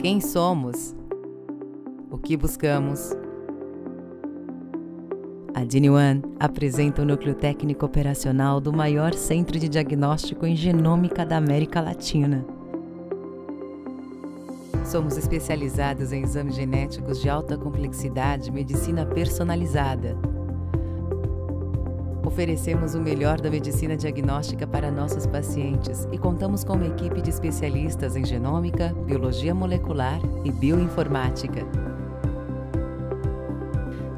Quem somos? O que buscamos? A DINI-ONE apresenta o núcleo técnico operacional do maior centro de diagnóstico em genômica da América Latina. Somos especializados em exames genéticos de alta complexidade e medicina personalizada. Oferecemos o melhor da medicina diagnóstica para nossos pacientes e contamos com uma equipe de especialistas em genômica, biologia molecular e bioinformática.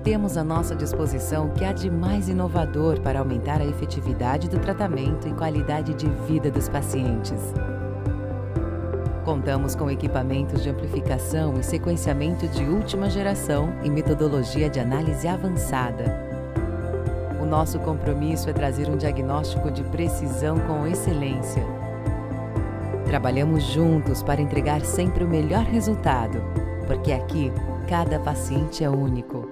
Temos à nossa disposição o que há de mais inovador para aumentar a efetividade do tratamento e qualidade de vida dos pacientes. Contamos com equipamentos de amplificação e sequenciamento de última geração e metodologia de análise avançada. O nosso compromisso é trazer um diagnóstico de precisão com excelência. Trabalhamos juntos para entregar sempre o melhor resultado, porque aqui cada paciente é único.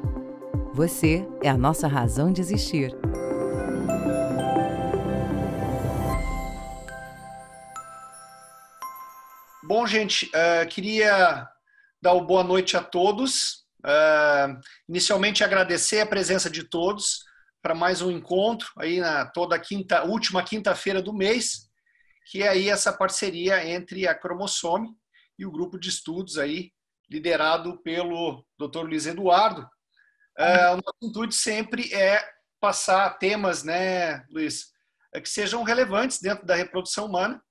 Você é a nossa razão de existir. Bom, gente, queria dar uma boa noite a todos. Inicialmente, agradecer a presença de todos para mais um encontro aí na última quinta-feira do mês, que é aí essa parceria entre a Cromosome e o grupo de estudos aí liderado pelo Dr. Luiz Eduardo. O nosso intuito sempre é passar temas, né, Luiz, que sejam relevantes dentro da reprodução humana,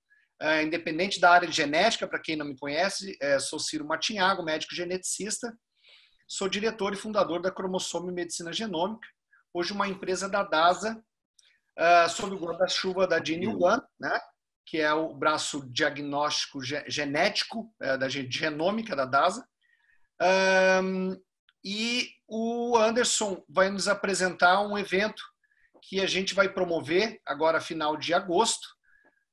independente da área de genética. Para quem não me conhece, sou Ciro Martinhago, médico geneticista, sou diretor e fundador da Cromosome Medicina Genômica, hoje uma empresa da DASA, sob o guarda-chuva da DINI-ONE, né, que é o braço diagnóstico genético da genômica da DASA. E o Anderson vai nos apresentar um evento que a gente vai promover agora, final de agosto.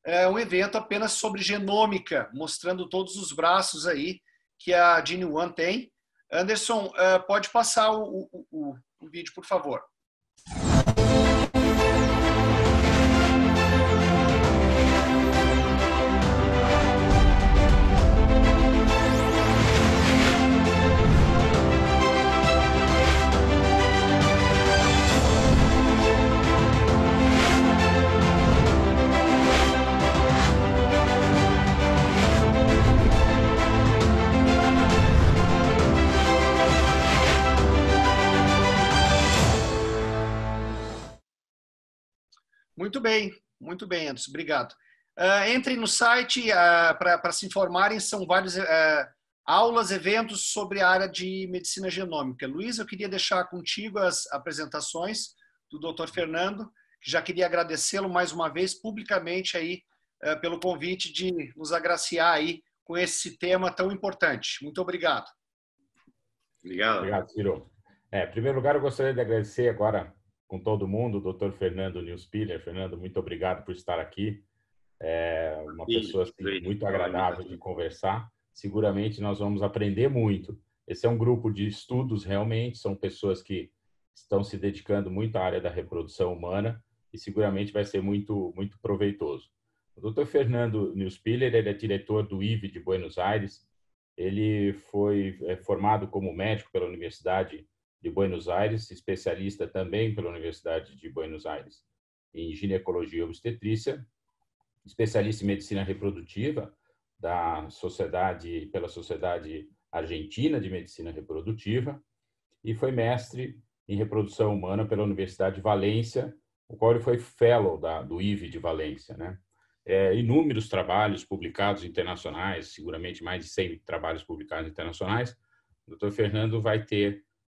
É um evento apenas sobre genômica, mostrando todos os braços aí que a DINI-ONE tem. Anderson, pode passar o vídeo, por favor. Muito bem, Anderson, obrigado. Entrem no site para se informarem, são várias aulas, eventos sobre a área de medicina genômica. Luiz, eu queria deixar contigo as apresentações do Dr. Fernando, que já queria agradecê-lo mais uma vez publicamente aí pelo convite de nos agraciar aí com esse tema tão importante. Muito obrigado. Obrigado, Ciro. Em primeiro lugar, eu gostaria de agradecer agora com todo mundo, o Dr. Fernando Newspiller. Fernando, muito obrigado por estar aqui. É uma pessoa assim, muito agradável de conversar. Seguramente nós vamos aprender muito. Esse é um grupo de estudos, realmente, são pessoas que estão se dedicando muito à área da reprodução humana e seguramente vai ser muito, muito proveitoso. O Dr. Fernando Newspiller, ele é diretor do IVE de Buenos Aires. Ele foi formado como médico pela Universidade de Buenos Aires, especialista também pela Universidade de Buenos Aires em ginecologia e obstetrícia, especialista em medicina reprodutiva pela Sociedade Argentina de Medicina Reprodutiva, e foi mestre em reprodução humana pela Universidade de Valência, o qual ele foi fellow do IVE de Valência, né? Inúmeros trabalhos publicados internacionais, seguramente mais de 100 trabalhos publicados internacionais. O Dr. Fernando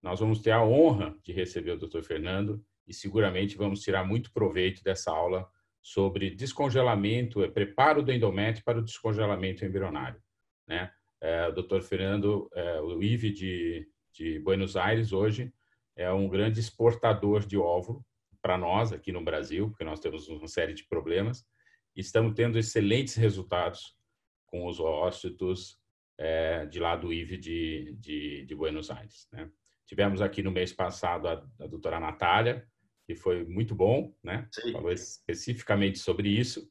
nós vamos ter a honra de receber o Dr. Fernando e seguramente vamos tirar muito proveito dessa aula sobre descongelamento, preparo do endométrio para o descongelamento embrionário, né? O Dr. Fernando, o IVE de Buenos Aires hoje é um grande exportador de óvulo para nós aqui no Brasil, porque nós temos uma série de problemas e estamos tendo excelentes resultados com os ócitos de lá do IVE de Buenos Aires, né? Tivemos aqui no mês passado a doutora Natália, que foi muito bom, né? Falou especificamente sobre isso.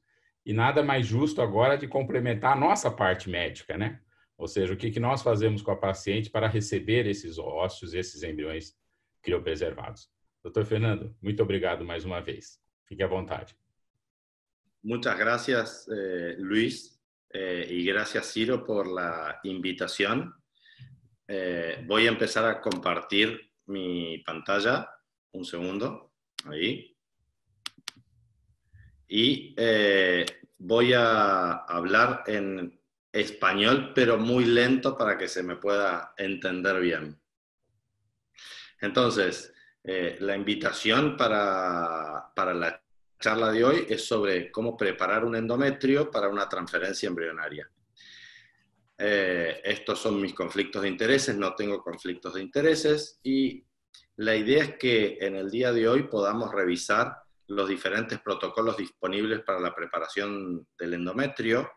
E nada mais justo agora de complementar a nossa parte médica, né? Ou seja, o que nós fazemos com a paciente para receber esses ósseos, esses embriões criopreservados. Dr. Fernando, muito obrigado mais uma vez. Fique à vontade. Muchas gracias, Luis, y gracias, Ciro, por la invitación. Voy a empezar a compartir mi pantalla. Un segundo. Ahí. Y voy a hablar en español, pero muy lento para que se me pueda entender bien. Entonces, la invitación para la charla de hoy es sobre cómo preparar un endometrio para una transferencia embrionaria. Estos son mis conflictos de intereses, no tengo conflictos de intereses, y la idea es que en el día de hoy podamos revisar los diferentes protocolos disponibles para la preparación del endometrio,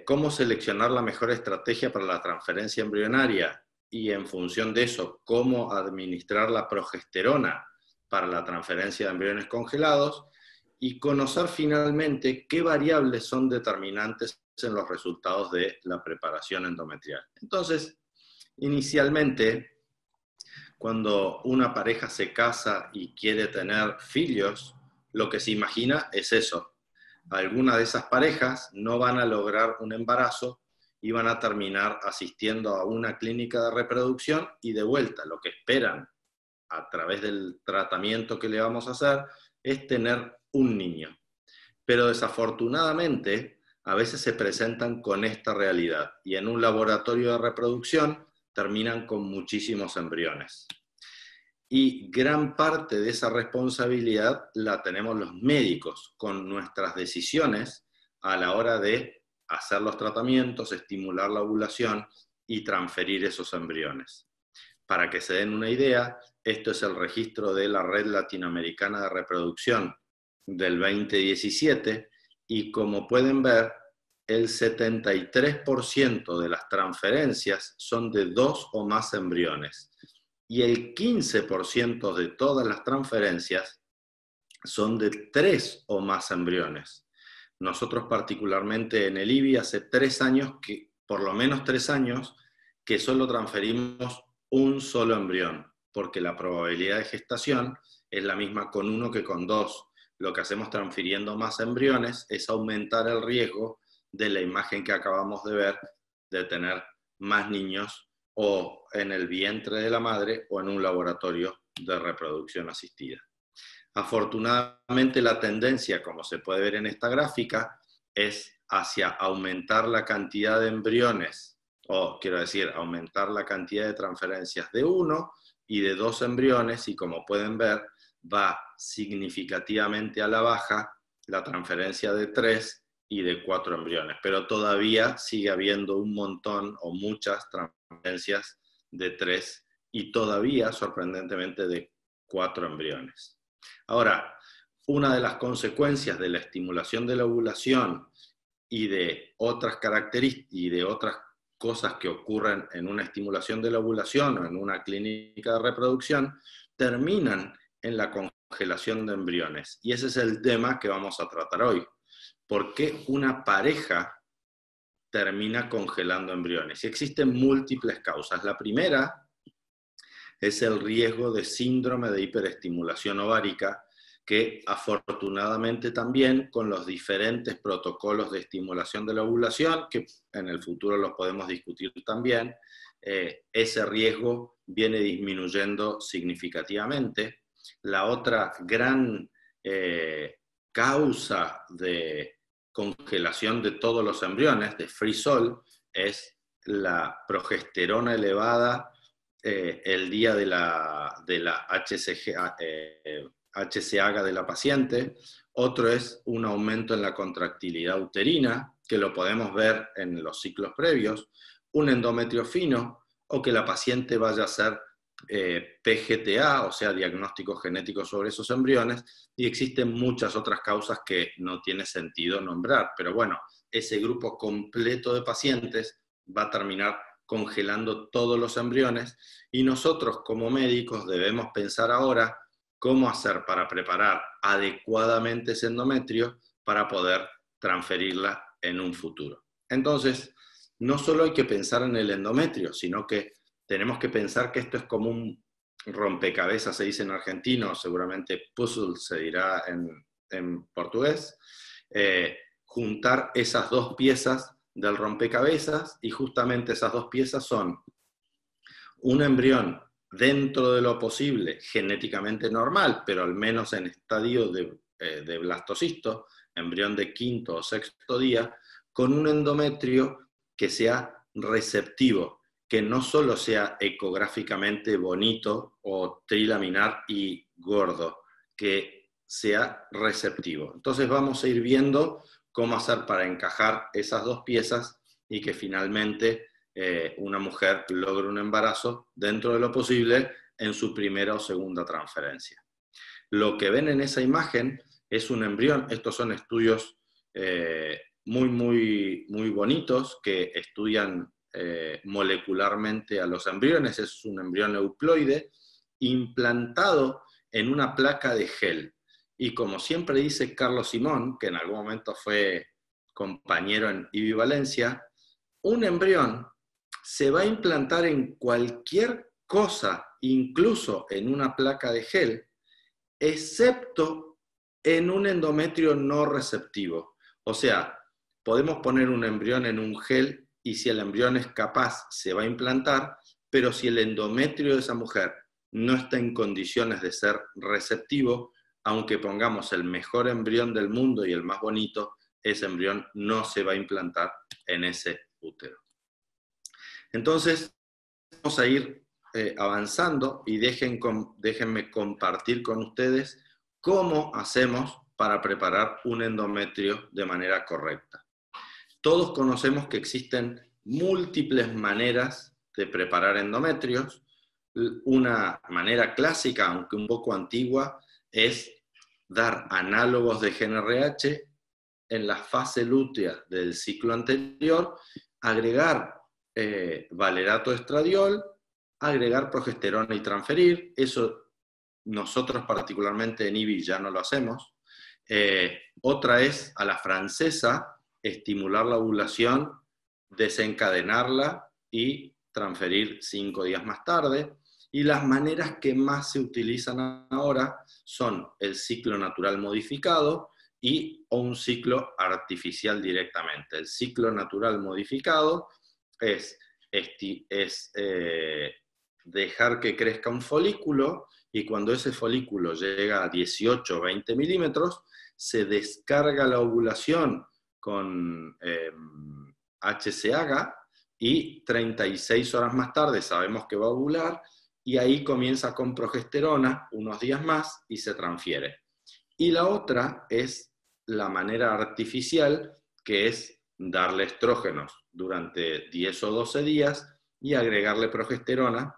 cómo seleccionar la mejor estrategia para la transferencia embrionaria y en función de eso, cómo administrar la progesterona para la transferencia de embriones congelados y conocer finalmente qué variables son determinantes en los resultados de la preparación endometrial. Entonces, inicialmente, cuando una pareja se casa y quiere tener hijos, lo que se imagina es eso. Algunas de esas parejas no van a lograr un embarazo y van a terminar asistiendo a una clínica de reproducción y de vuelta lo que esperan a través del tratamiento que le vamos a hacer es tener un niño. Pero desafortunadamente a veces se presentan con esta realidad y en un laboratorio de reproducción terminan con muchísimos embriones. Y gran parte de esa responsabilidad la tenemos los médicos con nuestras decisiones a la hora de hacer los tratamientos, estimular la ovulación y transferir esos embriones. Para que se den una idea, esto es el registro de la Red Latinoamericana de Reproducción del 2017 y como pueden ver, el 73% de las transferencias son de 2 o más embriones y el 15% de todas las transferencias son de 3 o más embriones. Nosotros particularmente en el IBI hace 3 años, por lo menos 3 años, que solo transferimos un solo embrión, porque la probabilidad de gestación es la misma con 1 que con 2. Lo que hacemos transfiriendo más embriones es aumentar el riesgo de la imagen que acabamos de ver, de tener más niños o en el vientre de la madre o en un laboratorio de reproducción asistida. Afortunadamente la tendencia, como se puede ver en esta gráfica, es hacia aumentar la cantidad de embriones, o quiero decir, aumentar la cantidad de transferencias de 1 y de 2 embriones, y como pueden ver, va significativamente a la baja la transferencia de 3 y de 4 embriones, pero todavía sigue habiendo un montón o muchas transferencias de 3 y todavía, sorprendentemente, de 4 embriones. Ahora, una de las consecuencias de la estimulación de la ovulación y de otras características y de otras cosas que ocurren en una estimulación de la ovulación o en una clínica de reproducción, terminan en la congelación de embriones. Y ese es el tema que vamos a tratar hoy. ¿Por qué una pareja termina congelando embriones? Y existen múltiples causas. La primera es el riesgo de síndrome de hiperestimulación ovárica, que afortunadamente también con los diferentes protocolos de estimulación de la ovulación, que en el futuro los podemos discutir también, ese riesgo viene disminuyendo significativamente. La otra gran causa de congelación de todos los embriones, de freeze-all, es la progesterona elevada el día de la HCG de la paciente. Otro es un aumento en la contractilidad uterina, que lo podemos ver en los ciclos previos, un endometrio fino, o que la paciente vaya a hacer PGTA, o sea, diagnóstico genético sobre esos embriones, y existen muchas otras causas que no tiene sentido nombrar, pero bueno, ese grupo completo de pacientes va a terminar congelando todos los embriones, y nosotros como médicos debemos pensar ahora cómo hacer para preparar adecuadamente ese endometrio para poder transferirla en un futuro. Entonces, no solo hay que pensar en el endometrio, sino que tenemos que pensar que esto es como un rompecabezas, se dice en argentino, seguramente puzzle se dirá en portugués, juntar esas dos piezas del rompecabezas, y justamente esas dos piezas son un embrión dentro de lo posible, genéticamente normal, pero al menos en estadio de blastocisto, embrión de quinto o sexto día, con un endometrio que sea receptivo, que no solo sea ecográficamente bonito o trilaminar y gordo, que sea receptivo. Entonces vamos a ir viendo cómo hacer para encajar esas dos piezas y que finalmente una mujer logre un embarazo dentro de lo posible en su primera o segunda transferencia. Lo que ven en esa imagen es un embrión. Estos son estudios muy bonitos que estudian molecularmente a los embriones. Es un embrión euploide implantado en una placa de gel. Y como siempre dice Carlos Simón, que en algún momento fue compañero en IBI Valencia, un embrión se va a implantar en cualquier cosa, incluso en una placa de gel, excepto en un endometrio no receptivo. O sea, podemos poner un embrión en un gel y si el embrión es capaz, se va a implantar, pero si el endometrio de esa mujer no está en condiciones de ser receptivo, aunque pongamos el mejor embrión del mundo y el más bonito, ese embrión no se va a implantar en ese útero. Entonces, vamos a ir avanzando y déjenme compartir con ustedes cómo hacemos para preparar un endometrio de manera correcta. Todos conocemos que existen múltiples maneras de preparar endometrios. Una manera clásica, aunque un poco antigua, es dar análogos de GnRH en la fase lútea del ciclo anterior, agregar valerato estradiol, agregar progesterona y transferir. Eso nosotros particularmente en IBI ya no lo hacemos. Otra es a la francesa, estimular la ovulación, desencadenarla y transferir 5 días más tarde. Y las maneras que más se utilizan ahora son el ciclo natural modificado o un ciclo artificial directamente. El ciclo natural modificado es dejar que crezca un folículo y cuando ese folículo llega a 18 o 20 milímetros, se descarga la ovulación con HCG y 36 horas más tarde sabemos que va a ovular y ahí comienza con progesterona unos días más y se transfiere. Y la otra es la manera artificial, que es darle estrógenos durante 10 o 12 días y agregarle progesterona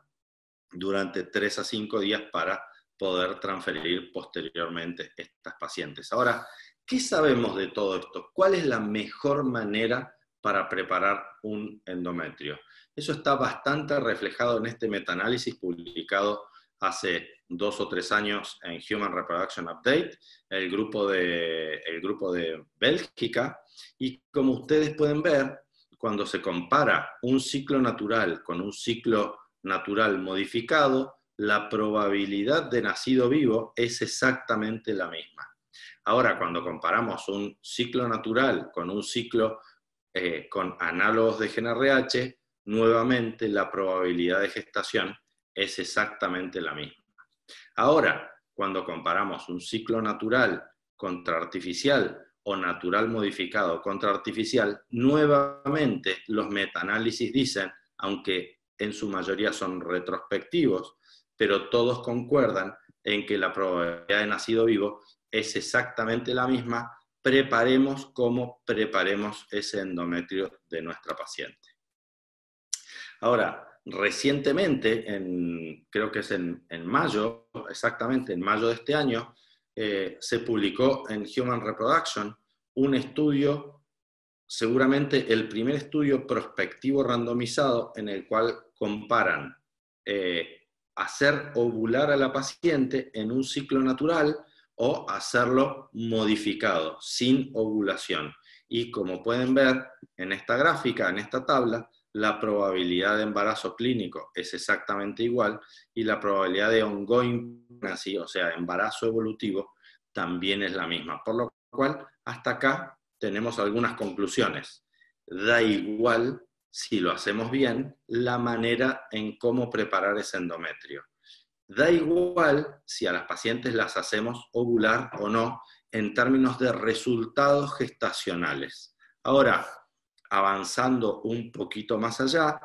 durante 3 a 5 días para poder transferir posteriormente estas pacientes. Ahora, ¿qué sabemos de todo esto? ¿Cuál es la mejor manera para preparar un endometrio? Eso está bastante reflejado en este metaanálisis publicado hace 2 o 3 años en Human Reproduction Update, el grupo de Bélgica, y como ustedes pueden ver, cuando se compara un ciclo natural con un ciclo natural modificado, la probabilidad de nacido vivo es exactamente la misma. Ahora, cuando comparamos un ciclo natural con un ciclo con análogos de GnRH, nuevamente la probabilidad de gestación es exactamente la misma. Ahora, cuando comparamos un ciclo natural contra artificial o natural modificado contra artificial, nuevamente los metaanálisis dicen, aunque en su mayoría son retrospectivos, pero todos concuerdan en que la probabilidad de nacido vivo es exactamente la misma, preparemos como preparemos ese endometrio de nuestra paciente. Ahora, recientemente, creo que es en mayo, exactamente en mayo de este año, se publicó en Human Reproduction un estudio, seguramente el primer estudio prospectivo randomizado en el cual comparan hacer ovular a la paciente en un ciclo natural o hacerlo modificado, sin ovulación. Y como pueden ver en esta gráfica, en esta tabla, la probabilidad de embarazo clínico es exactamente igual y la probabilidad de ongoing pregnancy, o sea, embarazo evolutivo, también es la misma. Por lo cual, hasta acá tenemos algunas conclusiones. Da igual, si lo hacemos bien, la manera en cómo preparar ese endometrio. Da igual si a las pacientes las hacemos ovular o no en términos de resultados gestacionales. Ahora, avanzando un poquito más allá,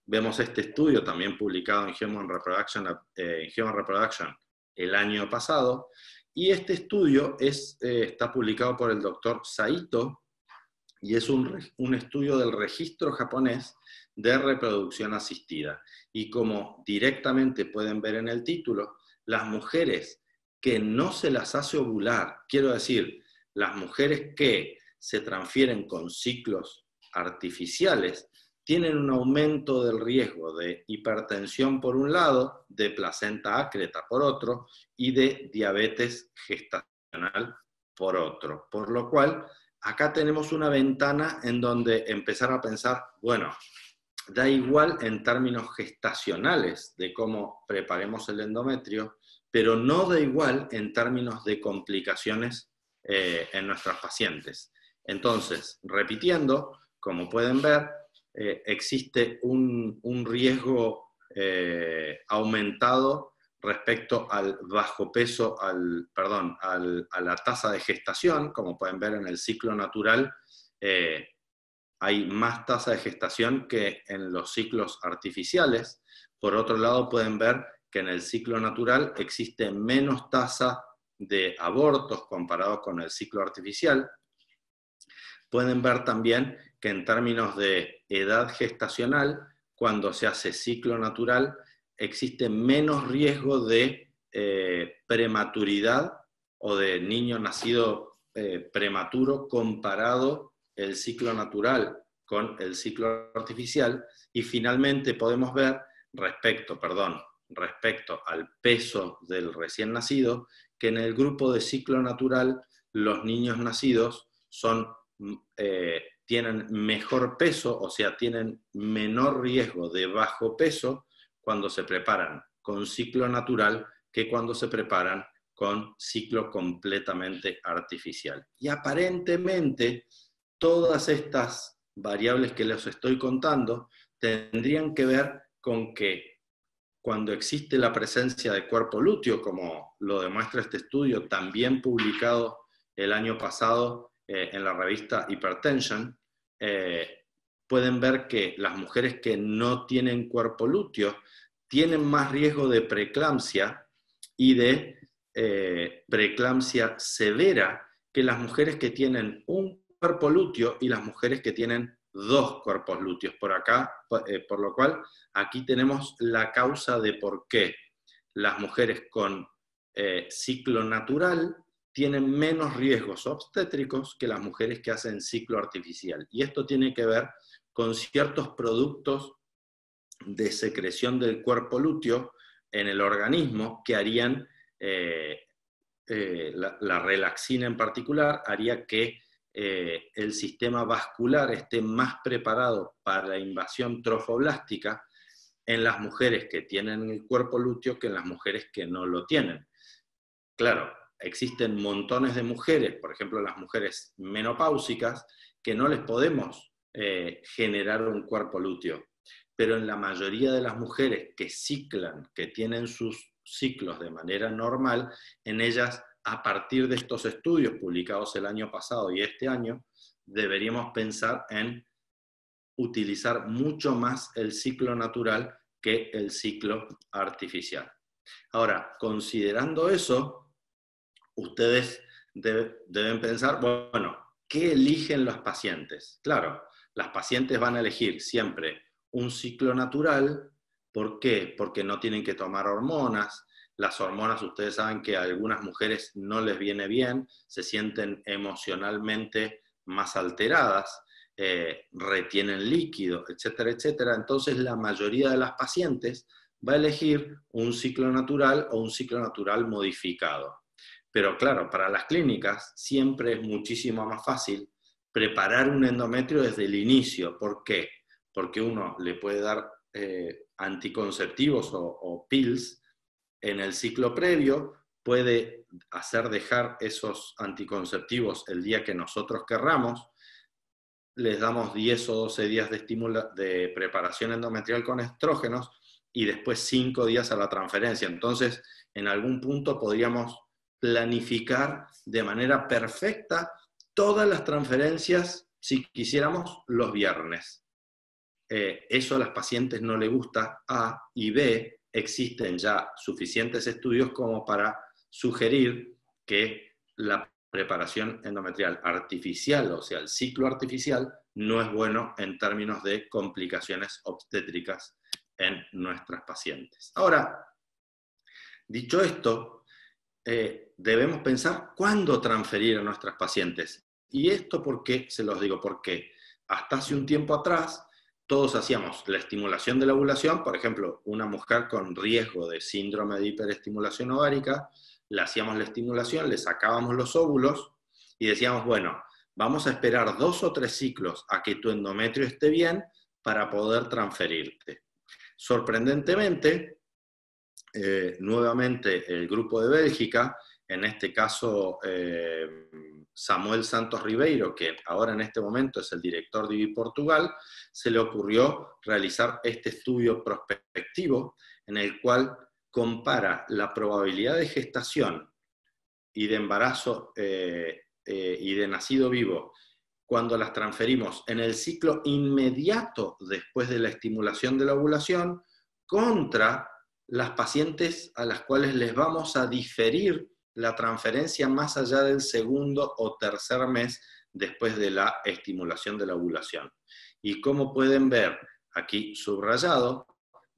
vemos este estudio también publicado en Human Reproduction el año pasado, y este estudio está publicado por el doctor Saito, y es un estudio del registro japonés de reproducción asistida. Y como directamente pueden ver en el título, las mujeres que no se las hace ovular, quiero decir, las mujeres que se transfieren con ciclos artificiales, tienen un aumento del riesgo de hipertensión por un lado, de placenta ácreta por otro, y de diabetes gestacional por otro. Por lo cual, acá tenemos una ventana en donde empezar a pensar, bueno, da igual en términos gestacionales de cómo preparemos el endometrio, pero no da igual en términos de complicaciones en nuestras pacientes. Entonces, repitiendo, como pueden ver, existe un riesgo aumentado respecto al bajo peso, a la tasa de gestación. Como pueden ver en el ciclo natural, hay más tasa de gestación que en los ciclos artificiales. Por otro lado, pueden ver que en el ciclo natural existe menos tasa de abortos comparado con el ciclo artificial. Pueden ver también que en términos de edad gestacional, cuando se hace ciclo natural, existe menos riesgo de prematuridad o de niño nacido prematuro comparado el ciclo natural con el ciclo artificial. Y finalmente podemos ver, respecto al peso del recién nacido, que en el grupo de ciclo natural los niños nacidos tienen mejor peso, o sea, tienen menor riesgo de bajo peso cuando se preparan con ciclo natural que cuando se preparan con ciclo completamente artificial. Y aparentemente todas estas variables que les estoy contando tendrían que ver con que cuando existe la presencia de cuerpo lúteo, como lo demuestra este estudio, también publicado el año pasado en la revista Hypertension, pueden ver que las mujeres que no tienen cuerpo lúteo tienen más riesgo de preeclampsia y de preeclampsia severa que las mujeres que tienen un cuerpo lúteo y las mujeres que tienen dos cuerpos lúteos. Por lo cual, aquí tenemos la causa de por qué las mujeres con ciclo natural tienen menos riesgos obstétricos que las mujeres que hacen ciclo artificial. Y esto tiene que ver con ciertos productos de secreción del cuerpo lúteo en el organismo que harían, la relaxina en particular, haría que el sistema vascular esté más preparado para la invasión trofoblástica en las mujeres que tienen el cuerpo lúteo que en las mujeres que no lo tienen. Claro, existen montones de mujeres, por ejemplo las mujeres menopáusicas, que no les podemos generar un cuerpo lúteo, pero en la mayoría de las mujeres que ciclan, que tienen sus ciclos de manera normal, en ellas, a partir de estos estudios publicados el año pasado y este año, deberíamos pensar en utilizar mucho más el ciclo natural que el ciclo artificial. Ahora, considerando eso, ustedes deben pensar, bueno, ¿qué eligen los pacientes? Claro, las pacientes van a elegir siempre un ciclo natural. ¿Por qué? Porque no tienen que tomar hormonas. Las hormonas, ustedes saben que a algunas mujeres no les viene bien, se sienten emocionalmente más alteradas, retienen líquido, etcétera, etcétera. Entonces la mayoría de las pacientes va a elegir un ciclo natural o un ciclo natural modificado. Pero claro, para las clínicas siempre es muchísimo más fácil preparar un endometrio desde el inicio. ¿Por qué? Porque uno le puede dar anticonceptivos o pills en el ciclo previo, puede hacer dejar esos anticonceptivos el día que nosotros querramos, les damos 10 o 12 días de preparación endometrial con estrógenos y después 5 días a la transferencia. Entonces, en algún punto podríamos planificar de manera perfecta todas las transferencias, si quisiéramos, los viernes. Eso a las pacientes no les gusta, A, y B, existen ya suficientes estudios como para sugerir que la preparación endometrial artificial, o sea, el ciclo artificial, no es bueno en términos de complicaciones obstétricas en nuestras pacientes. Ahora, dicho esto, debemos pensar cuándo transferir a nuestras pacientes. Y esto, ¿por qué? Se los digo, porque hasta hace un tiempo atrás, todos hacíamos la estimulación de la ovulación, por ejemplo, una mujer con riesgo de síndrome de hiperestimulación ovárica, le hacíamos la estimulación, le sacábamos los óvulos y decíamos, bueno, vamos a esperar 2 o 3 ciclos a que tu endometrio esté bien para poder transferirte. Sorprendentemente, nuevamente el grupo de Bélgica, en este caso Samuel Santos Ribeiro, que ahora en este momento es el director de IVI Portugal, se le ocurrió realizar este estudio prospectivo en el cual compara la probabilidad de gestación y de embarazo y de nacido vivo cuando las transferimos en el ciclo inmediato después de la estimulación de la ovulación contra las pacientes a las cuales les vamos a diferir la transferencia más allá del segundo o tercer mes después de la estimulación de la ovulación. Y como pueden ver aquí subrayado,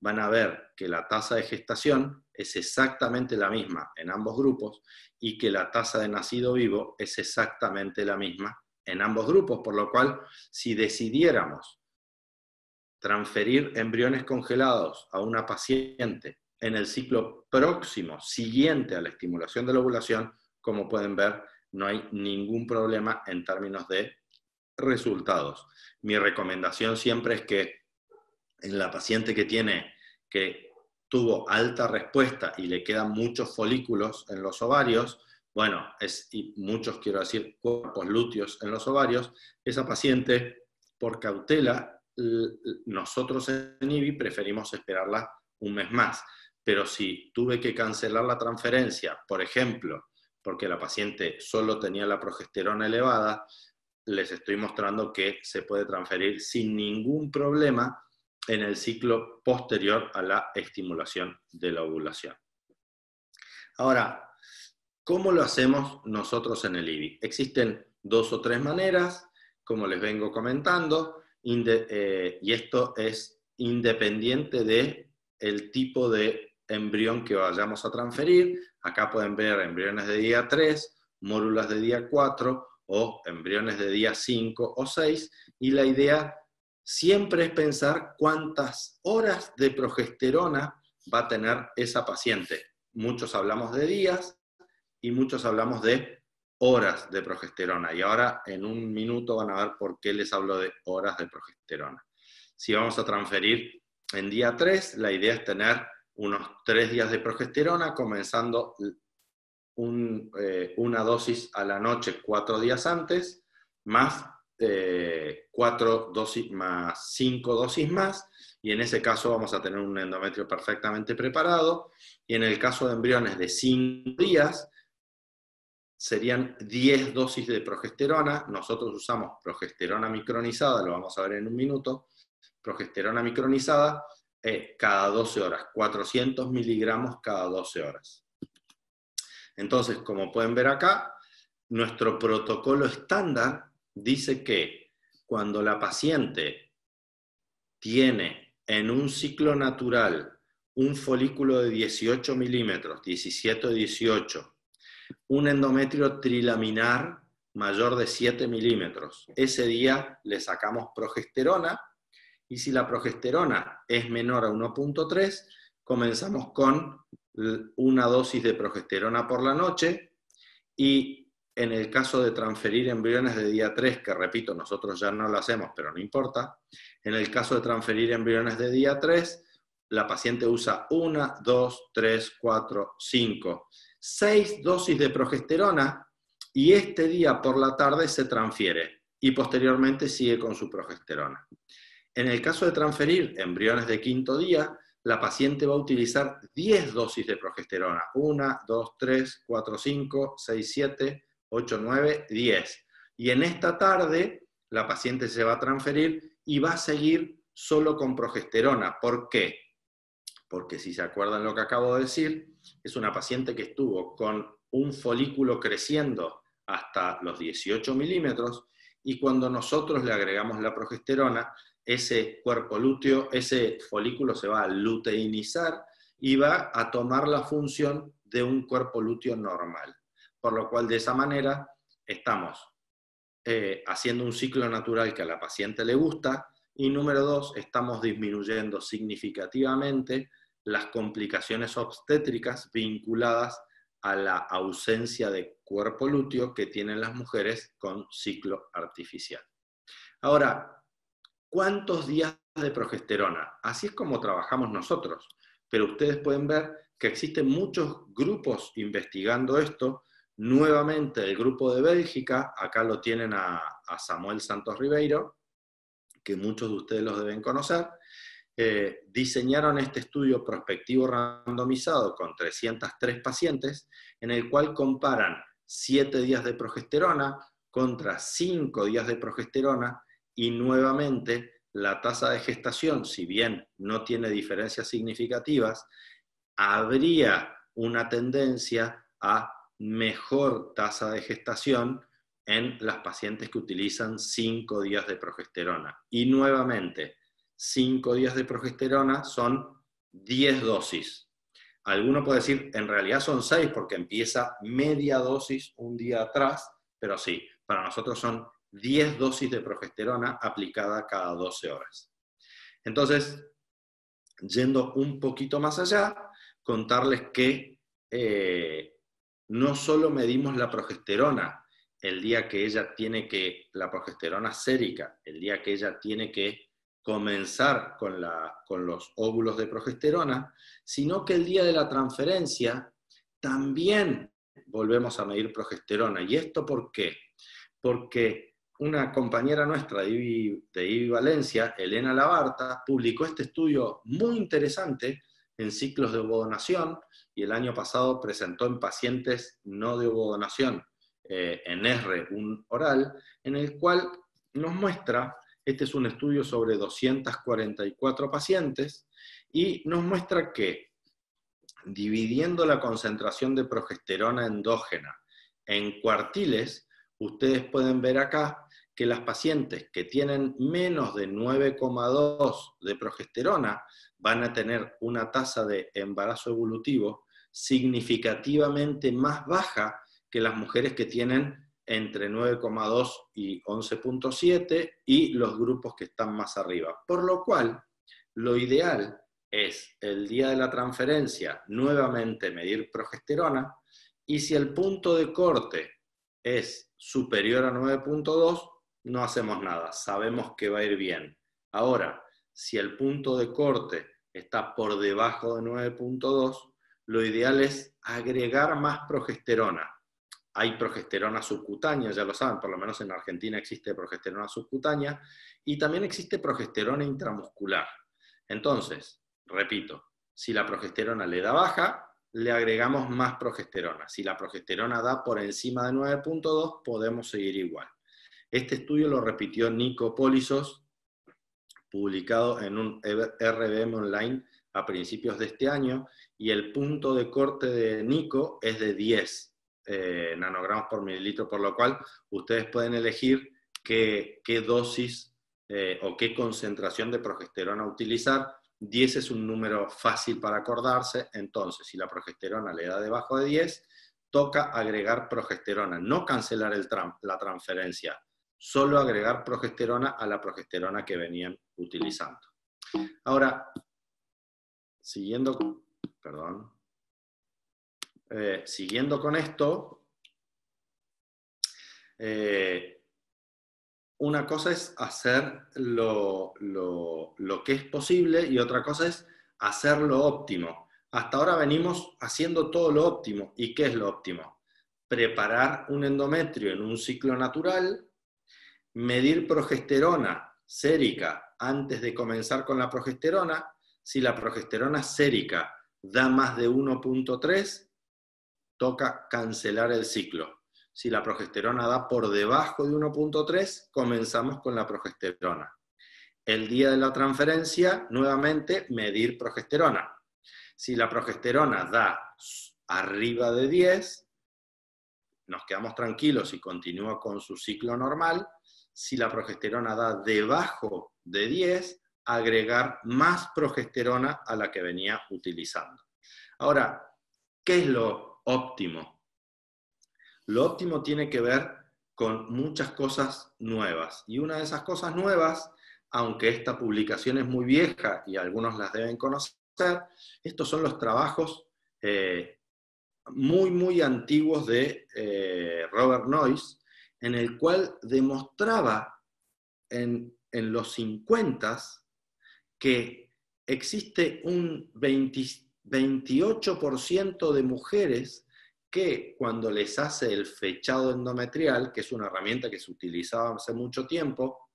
van a ver que la tasa de gestación es exactamente la misma en ambos grupos y que la tasa de nacido vivo es exactamente la misma en ambos grupos, por lo cual si decidiéramos transferir embriones congelados a una paciente en el ciclo próximo, siguiente a la estimulación de la ovulación, como pueden ver, no hay ningún problema en términos de resultados. Mi recomendación siempre es que en la paciente que tuvo alta respuesta y le quedan muchos folículos en los ovarios, bueno, y muchos, quiero decir, cuerpos lúteos en los ovarios, esa paciente, por cautela, nosotros en IVI preferimos esperarla un mes más. Pero si tuve que cancelar la transferencia, por ejemplo, porque la paciente solo tenía la progesterona elevada, les estoy mostrando que se puede transferir sin ningún problema en el ciclo posterior a la estimulación de la ovulación. Ahora, ¿cómo lo hacemos nosotros en el IVI? Existen 2 o 3 maneras, como les vengo comentando, y esto es independiente del tipo de embrión que vayamos a transferir. Acá pueden ver embriones de día 3, mórulas de día 4 o embriones de día 5 o 6, y la idea siempre es pensar cuántas horas de progesterona va a tener esa paciente. Muchos hablamos de días y muchos hablamos de horas de progesterona, y ahora en un minuto van a ver por qué les hablo de horas de progesterona. Si vamos a transferir en día 3, la idea es tener unos 3 días de progesterona, comenzando una dosis a la noche 4 días antes, más 4 dosis más 5 dosis más, y en ese caso vamos a tener un endometrio perfectamente preparado, y en el caso de embriones de 5 días, serían 10 dosis de progesterona. Nosotros usamos progesterona micronizada, lo vamos a ver en un minuto, progesterona micronizada, cada 12 horas, 400 miligramos cada 12 horas. Entonces, como pueden ver acá, nuestro protocolo estándar dice que cuando la paciente tiene en un ciclo natural un folículo de 18 milímetros, 17 o 18, un endometrio trilaminar mayor de 7 milímetros, ese día le sacamos progesterona. Y si la progesterona es menor a 1.3, comenzamos con una dosis de progesterona por la noche, y En el caso de transferir embriones de día 3, que repito, nosotros ya no lo hacemos, pero no importa, en el caso de transferir embriones de día 3, la paciente usa 1, 2, 3, 4, 5, 6 dosis de progesterona y este día por la tarde se transfiere y posteriormente sigue con su progesterona. En el caso de transferir embriones de quinto día, la paciente va a utilizar 10 dosis de progesterona. 1, 2, 3, 4, 5, 6, 7, 8, 9, 10. Y en esta tarde, la paciente se va a transferir y va a seguir solo con progesterona. ¿Por qué? Porque si se acuerdan lo que acabo de decir, es una paciente que estuvo con un folículo creciendo hasta los 18 milímetros y cuando nosotros le agregamos la progesterona, ese cuerpo lúteo, ese folículo se va a luteinizar y va a tomar la función de un cuerpo lúteo normal. Por lo cual, de esa manera, estamos haciendo un ciclo natural que a la paciente le gusta y número 2, estamos disminuyendo significativamente las complicaciones obstétricas vinculadas a la ausencia de cuerpo lúteo que tienen las mujeres con ciclo artificial. Ahora, ¿cuántos días de progesterona? Así es como trabajamos nosotros, pero ustedes pueden ver que existen muchos grupos investigando esto. Nuevamente el grupo de Bélgica, acá lo tienen a Samuel Santos Ribeiro, que muchos de ustedes los deben conocer, diseñaron este estudio prospectivo randomizado con 303 pacientes, en el cual comparan 7 días de progesterona contra 5 días de progesterona, y nuevamente la tasa de gestación, si bien no tiene diferencias significativas, habría una tendencia a mejor tasa de gestación en las pacientes que utilizan 5 días de progesterona. Y nuevamente, 5 días de progesterona son 10 dosis. Alguno puede decir, en realidad son 6 porque empieza media dosis un día atrás, pero sí, para nosotros son 10 dosis de progesterona aplicada cada 12 horas. Entonces, yendo un poquito más allá, contarles que no solo medimos la progesterona el día que ella tiene que, la progesterona sérica, el día que ella tiene que comenzar con los óvulos de progesterona, sino que el día de la transferencia también volvemos a medir progesterona. ¿Y esto por qué? Porque una compañera nuestra de IBI Valencia, Elena Labarta, publicó este estudio muy interesante en ciclos de ovodonación y el año pasado presentó en pacientes no de ovodonación en ESRE, un oral, en el cual nos muestra, este es un estudio sobre 244 pacientes, y nos muestra que dividiendo la concentración de progesterona endógena en cuartiles, ustedes pueden ver acá que las pacientes que tienen menos de 9,2 de progesterona van a tener una tasa de embarazo evolutivo significativamente más baja que las mujeres que tienen entre 9,2 y 11,7 y los grupos que están más arriba. Por lo cual, lo ideal es el día de la transferencia nuevamente medir progesterona, y si el punto de corte es superior a 9,2, no hacemos nada, sabemos que va a ir bien. Ahora, si el punto de corte está por debajo de 9,2, lo ideal es agregar más progesterona. Hay progesterona subcutánea, ya lo saben, por lo menos en Argentina existe progesterona subcutánea, y también existe progesterona intramuscular. Entonces, repito, si la progesterona le da baja, le agregamos más progesterona. Si la progesterona da por encima de 9,2, podemos seguir igual. Este estudio lo repitió Nico Polisos, publicado en un RBM online a principios de este año, y el punto de corte de Nico es de 10 nanogramos por mililitro, por lo cual ustedes pueden elegir qué dosis o qué concentración de progesterona utilizar. 10 es un número fácil para acordarse, entonces si la progesterona le da debajo de 10, toca agregar progesterona, no cancelar la transferencia, solo agregar progesterona a la progesterona que venían utilizando. Ahora, siguiendo con esto, Una cosa es hacer lo que es posible y otra cosa es hacer lo óptimo. Hasta ahora venimos haciendo todo lo óptimo. ¿Y qué es lo óptimo? Preparar un endometrio en un ciclo natural, medir progesterona sérica antes de comenzar con la progesterona. Si la progesterona sérica da más de 1.3, toca cancelar el ciclo. Si la progesterona da por debajo de 1.3, comenzamos con la progesterona. El día de la transferencia, nuevamente, medir progesterona. Si la progesterona da arriba de 10, nos quedamos tranquilos y continúa con su ciclo normal. Si la progesterona da debajo de 10, agregar más progesterona a la que venía utilizando. Ahora, ¿qué es lo óptimo? Lo óptimo tiene que ver con muchas cosas nuevas. Y una de esas cosas nuevas, aunque esta publicación es muy vieja y algunos las deben conocer, estos son los trabajos muy antiguos de Robert Noyce, en el cual demostraba en los 50s que existe un 28% de mujeres que cuando les hace el fechado endometrial, que es una herramienta que se utilizaba hace mucho tiempo,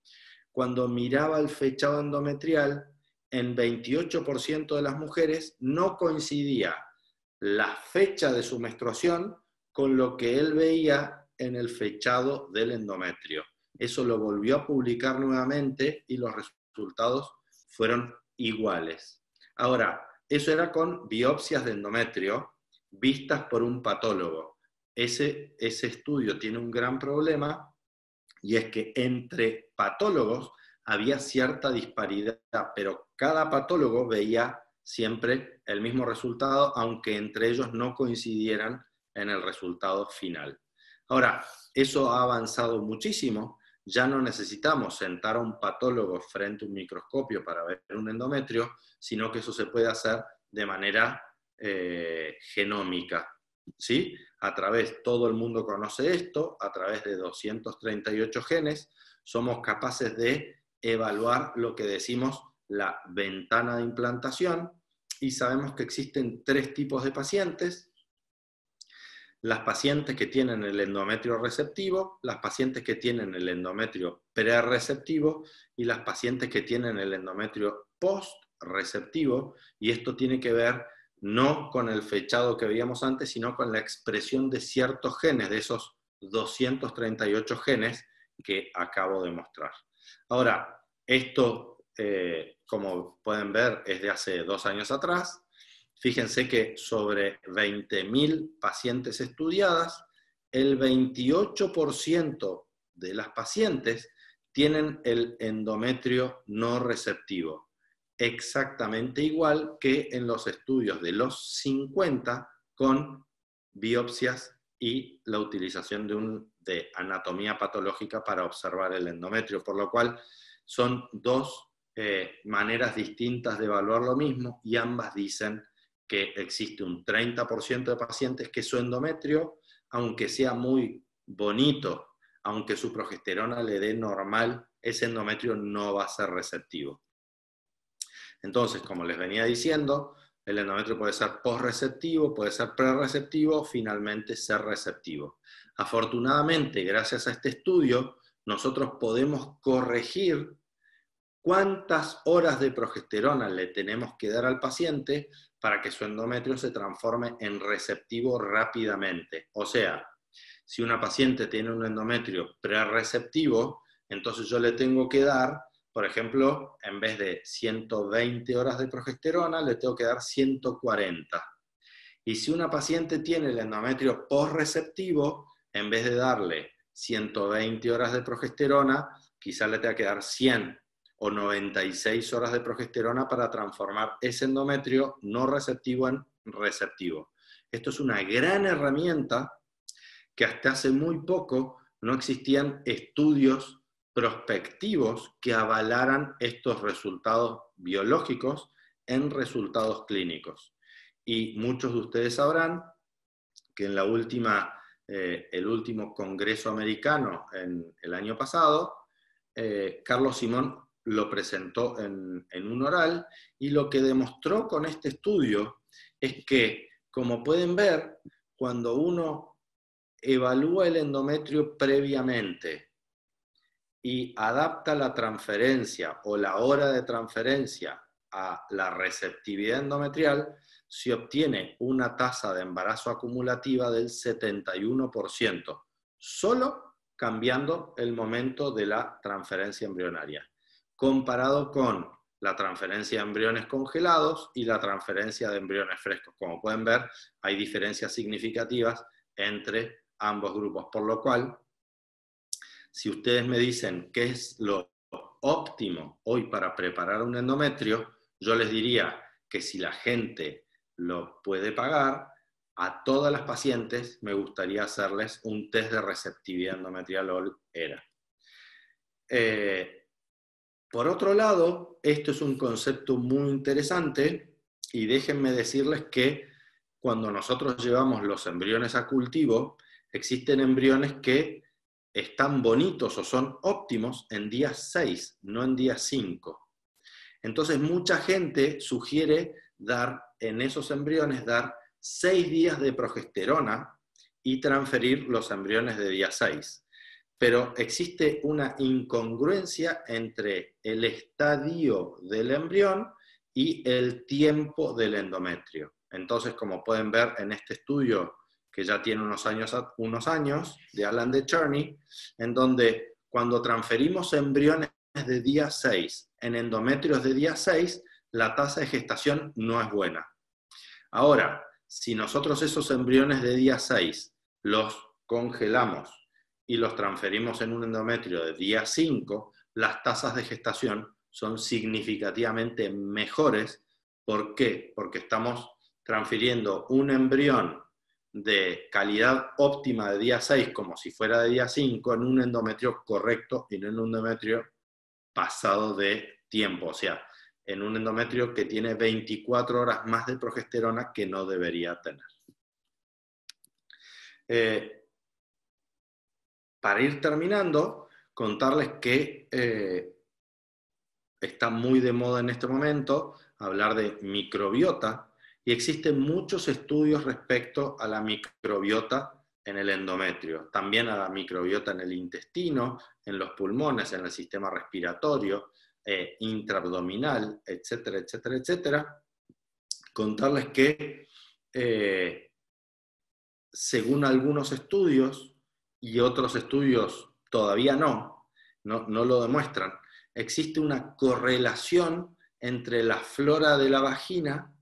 cuando miraba el fechado endometrial, en 28% de las mujeres no coincidía la fecha de su menstruación con lo que él veía en el fechado del endometrio. Eso lo volvió a publicar nuevamente y los resultados fueron iguales. Ahora, eso era con biopsias de endometrio vistas por un patólogo. Ese estudio tiene un gran problema y es que entre patólogos había cierta disparidad, pero cada patólogo veía siempre el mismo resultado, aunque entre ellos no coincidieran en el resultado final. Ahora, eso ha avanzado muchísimo. Ya no necesitamos sentar a un patólogo frente a un microscopio para ver un endometrio, sino que eso se puede hacer de manera genómica, ¿sí? A través, todo el mundo conoce esto, a través de 238 genes, somos capaces de evaluar lo que decimos la ventana de implantación, y sabemos que existen 3 tipos de pacientes: las pacientes que tienen el endometrio receptivo, las pacientes que tienen el endometrio prereceptivo y las pacientes que tienen el endometrio postreceptivo, y esto tiene que ver no con el fechado que veíamos antes, sino con la expresión de ciertos genes, de esos 238 genes que acabo de mostrar. Ahora, esto, como pueden ver, es de hace 2 años atrás. Fíjense que sobre 20.000 pacientes estudiadas, el 28% de las pacientes tienen el endometrio no receptivo, exactamente igual que en los estudios de los 50 con biopsias y la utilización de anatomía patológica para observar el endometrio, por lo cual son 2 maneras distintas de evaluar lo mismo, y ambas dicen que existe un 30% de pacientes que su endometrio, aunque sea muy bonito, aunque su progesterona le dé normal, ese endometrio no va a ser receptivo. Entonces, como les venía diciendo, el endometrio puede ser posreceptivo, puede ser prereceptivo, finalmente ser receptivo. Afortunadamente, gracias a este estudio, nosotros podemos corregir cuántas horas de progesterona le tenemos que dar al paciente para que su endometrio se transforme en receptivo rápidamente. O sea, si una paciente tiene un endometrio prereceptivo, entonces yo le tengo que dar, por ejemplo, en vez de 120 horas de progesterona, le tengo que dar 140. Y si una paciente tiene el endometrio posreceptivo, en vez de darle 120 horas de progesterona, quizás le tenga que dar 100 o 96 horas de progesterona para transformar ese endometrio no receptivo en receptivo. Esto es una gran herramienta que hasta hace muy poco no existían estudios prospectivos que avalaran estos resultados biológicos en resultados clínicos. Y muchos de ustedes sabrán que en la última el último congreso americano en el año pasado, Carlos Simón lo presentó en un oral, y lo que demostró con este estudio es que, como pueden ver, cuando uno evalúa el endometrio previamente y adapta la transferencia o la hora de transferencia a la receptividad endometrial, se obtiene una tasa de embarazo acumulativa del 71%, solo cambiando el momento de la transferencia embrionaria, comparado con la transferencia de embriones congelados y la transferencia de embriones frescos. Como pueden ver, hay diferencias significativas entre ambos grupos, por lo cual, si ustedes me dicen qué es lo óptimo hoy para preparar un endometrio, yo les diría que si la gente lo puede pagar, a todas las pacientes me gustaría hacerles un test de receptividad endometrial OL-ERA. Por otro lado, esto es un concepto muy interesante, y déjenme decirles que cuando nosotros llevamos los embriones a cultivo, existen embriones que están bonitos o son óptimos en día 6, no en día 5. Entonces mucha gente sugiere en esos embriones dar 6 días de progesterona y transferir los embriones de día 6. Pero existe una incongruencia entre el estadio del embrión y el tiempo del endometrio. Entonces, como pueden ver en este estudio, que ya tiene unos años, de Alan de Cherney, en donde cuando transferimos embriones de día 6 en endometrios de día 6, la tasa de gestación no es buena. Ahora, si nosotros esos embriones de día 6 los congelamos y los transferimos en un endometrio de día 5, las tasas de gestación son significativamente mejores. ¿Por qué? Porque estamos transfiriendo un embrión de calidad óptima de día 6 como si fuera de día 5 en un endometrio correcto y no en un endometrio pasado de tiempo, o sea, en un endometrio que tiene 24 horas más de progesterona que no debería tener. Para ir terminando, contarles que está muy de moda en este momento hablar de microbiota, y existen muchos estudios respecto a la microbiota en el endometrio, también a la microbiota en el intestino, en los pulmones, en el sistema respiratorio, intraabdominal, etcétera, etcétera, etcétera. Contarles que según algunos estudios, y otros estudios todavía no lo demuestran, existe una correlación entre la flora de la vagina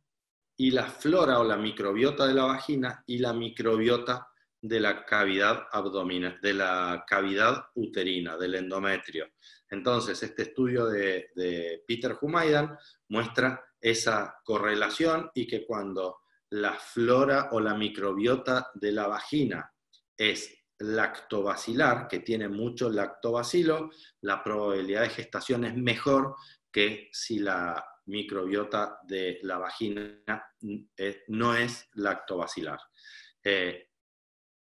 y la flora o la microbiota de la vagina y la microbiota de la cavidad abdominal, de la cavidad uterina, del endometrio. Entonces, este estudio de Peter Humaydan muestra esa correlación, y que cuando la flora o la microbiota de la vagina es lactobacilar, que tiene mucho lactobacilo, la probabilidad de gestación es mejor que si la microbiota de la vagina no es lactobacilar.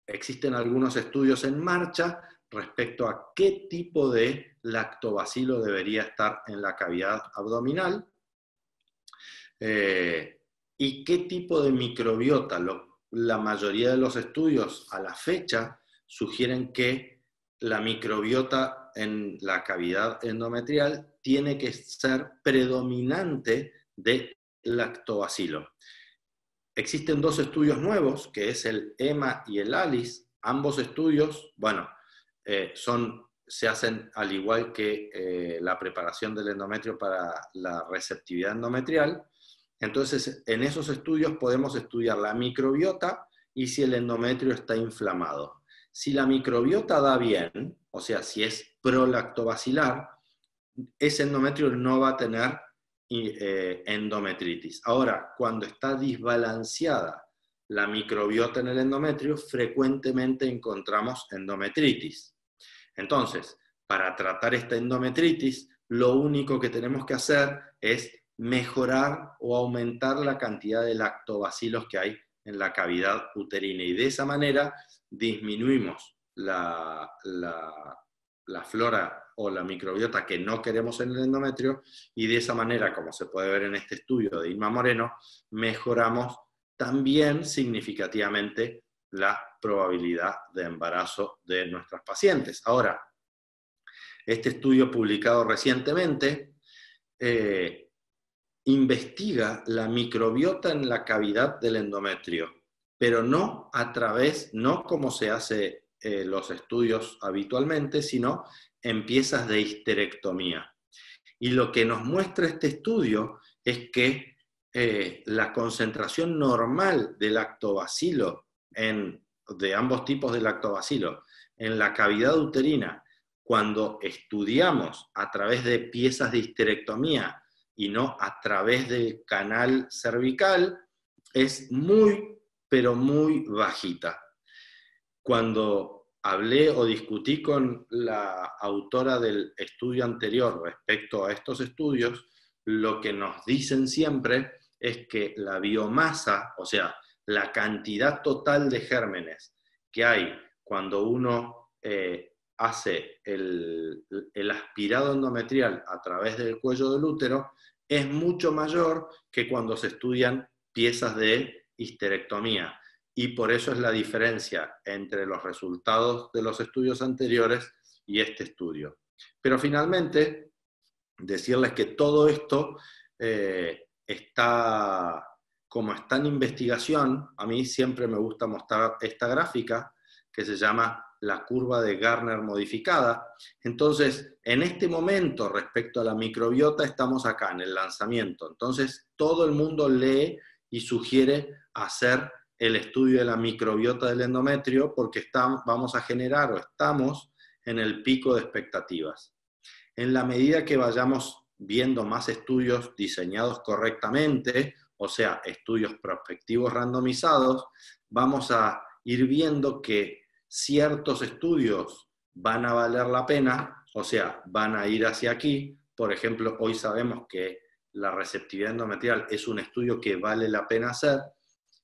Existen algunos estudios en marcha respecto a qué tipo de lactobacilo debería estar en la cavidad abdominal y qué tipo de microbiota. La mayoría de los estudios a la fecha sugieren que la microbiota en la cavidad endometrial tiene que ser predominante de lactobacilo. Existen 2 estudios nuevos, que es el EMA y el ALICE. Ambos estudios, bueno, se hacen al igual que la preparación del endometrio para la receptividad endometrial. Entonces, en esos estudios podemos estudiar la microbiota y si el endometrio está inflamado. Si la microbiota da bien, o sea, si es prolactobacilar, ese endometrio no va a tener endometritis. Ahora, cuando está desbalanceada la microbiota en el endometrio, frecuentemente encontramos endometritis. Entonces, para tratar esta endometritis, lo único que tenemos que hacer es mejorar o aumentar la cantidad de lactobacilos que hay en la cavidad uterina, y de esa manera disminuimos la flora o la microbiota que no queremos en el endometrio, y de esa manera, como se puede ver en este estudio de Irma Moreno, mejoramos también significativamente la probabilidad de embarazo de nuestras pacientes. Ahora, este estudio publicado recientemente investiga la microbiota en la cavidad del endometrio, pero no a través, no como se hace los estudios habitualmente, sino en piezas de histerectomía. Y lo que nos muestra este estudio es que la concentración normal de lactobacilo, de ambos tipos de lactobacilo, en la cavidad uterina, cuando estudiamos a través de piezas de histerectomía y no a través del canal cervical, es muy, pero muy bajita. Cuando hablé o discutí con la autora del estudio anterior respecto a estos estudios, lo que nos dicen siempre es que la biomasa, o sea, la cantidad total de gérmenes que hay cuando uno hace el aspirado endometrial a través del cuello del útero, es mucho mayor que cuando se estudian piezas de histerectomía. Y por eso es la diferencia entre los resultados de los estudios anteriores y este estudio. Pero finalmente, decirles que todo esto está en investigación. A mí siempre me gusta mostrar esta gráfica que se llama la curva de Garner modificada. Entonces, en este momento, respecto a la microbiota, estamos acá en el lanzamiento. Entonces, todo el mundo lee y sugiere hacer el estudio de la microbiota del endometrio porque vamos a generar o estamos en el pico de expectativas. En la medida que vayamos viendo más estudios diseñados correctamente, o sea, estudios prospectivos randomizados, vamos a ir viendo que ciertos estudios van a valer la pena, o sea, van a ir hacia aquí. Por ejemplo, hoy sabemos que la receptividad endometrial es un estudio que vale la pena hacer,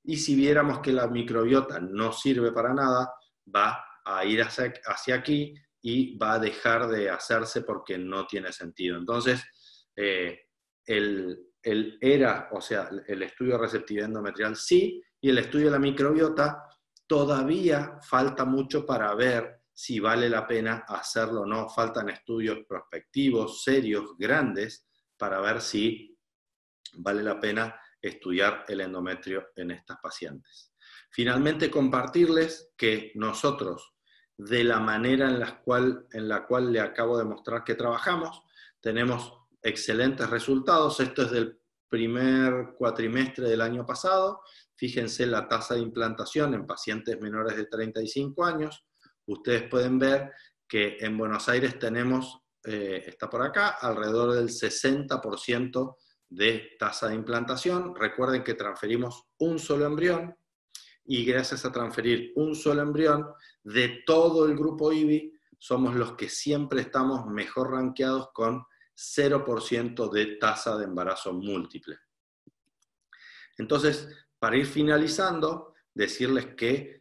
y si viéramos que la microbiota no sirve para nada, va a ir hacia aquí y va a dejar de hacerse porque no tiene sentido. Entonces, el ERA, o sea, el estudio de receptividad endometrial sí, y el estudio de la microbiota todavía falta mucho para ver si vale la pena hacerlo o no. Faltan estudios prospectivos, serios, grandes, para ver si vale la pena estudiar el endometrio en estas pacientes. Finalmente, compartirles que nosotros, de la manera en la cual le acabo de mostrar que trabajamos, tenemos excelentes resultados. Esto es del primer cuatrimestre del año pasado. Fíjense la tasa de implantación en pacientes menores de 35 años. Ustedes pueden ver que en Buenos Aires tenemos, está por acá, alrededor del 60% de tasa de implantación. Recuerden que transferimos un solo embrión, y gracias a transferir un solo embrión, de todo el grupo IBI, somos los que siempre estamos mejor rankeados con 0% de tasa de embarazo múltiple. Entonces, para ir finalizando, decirles que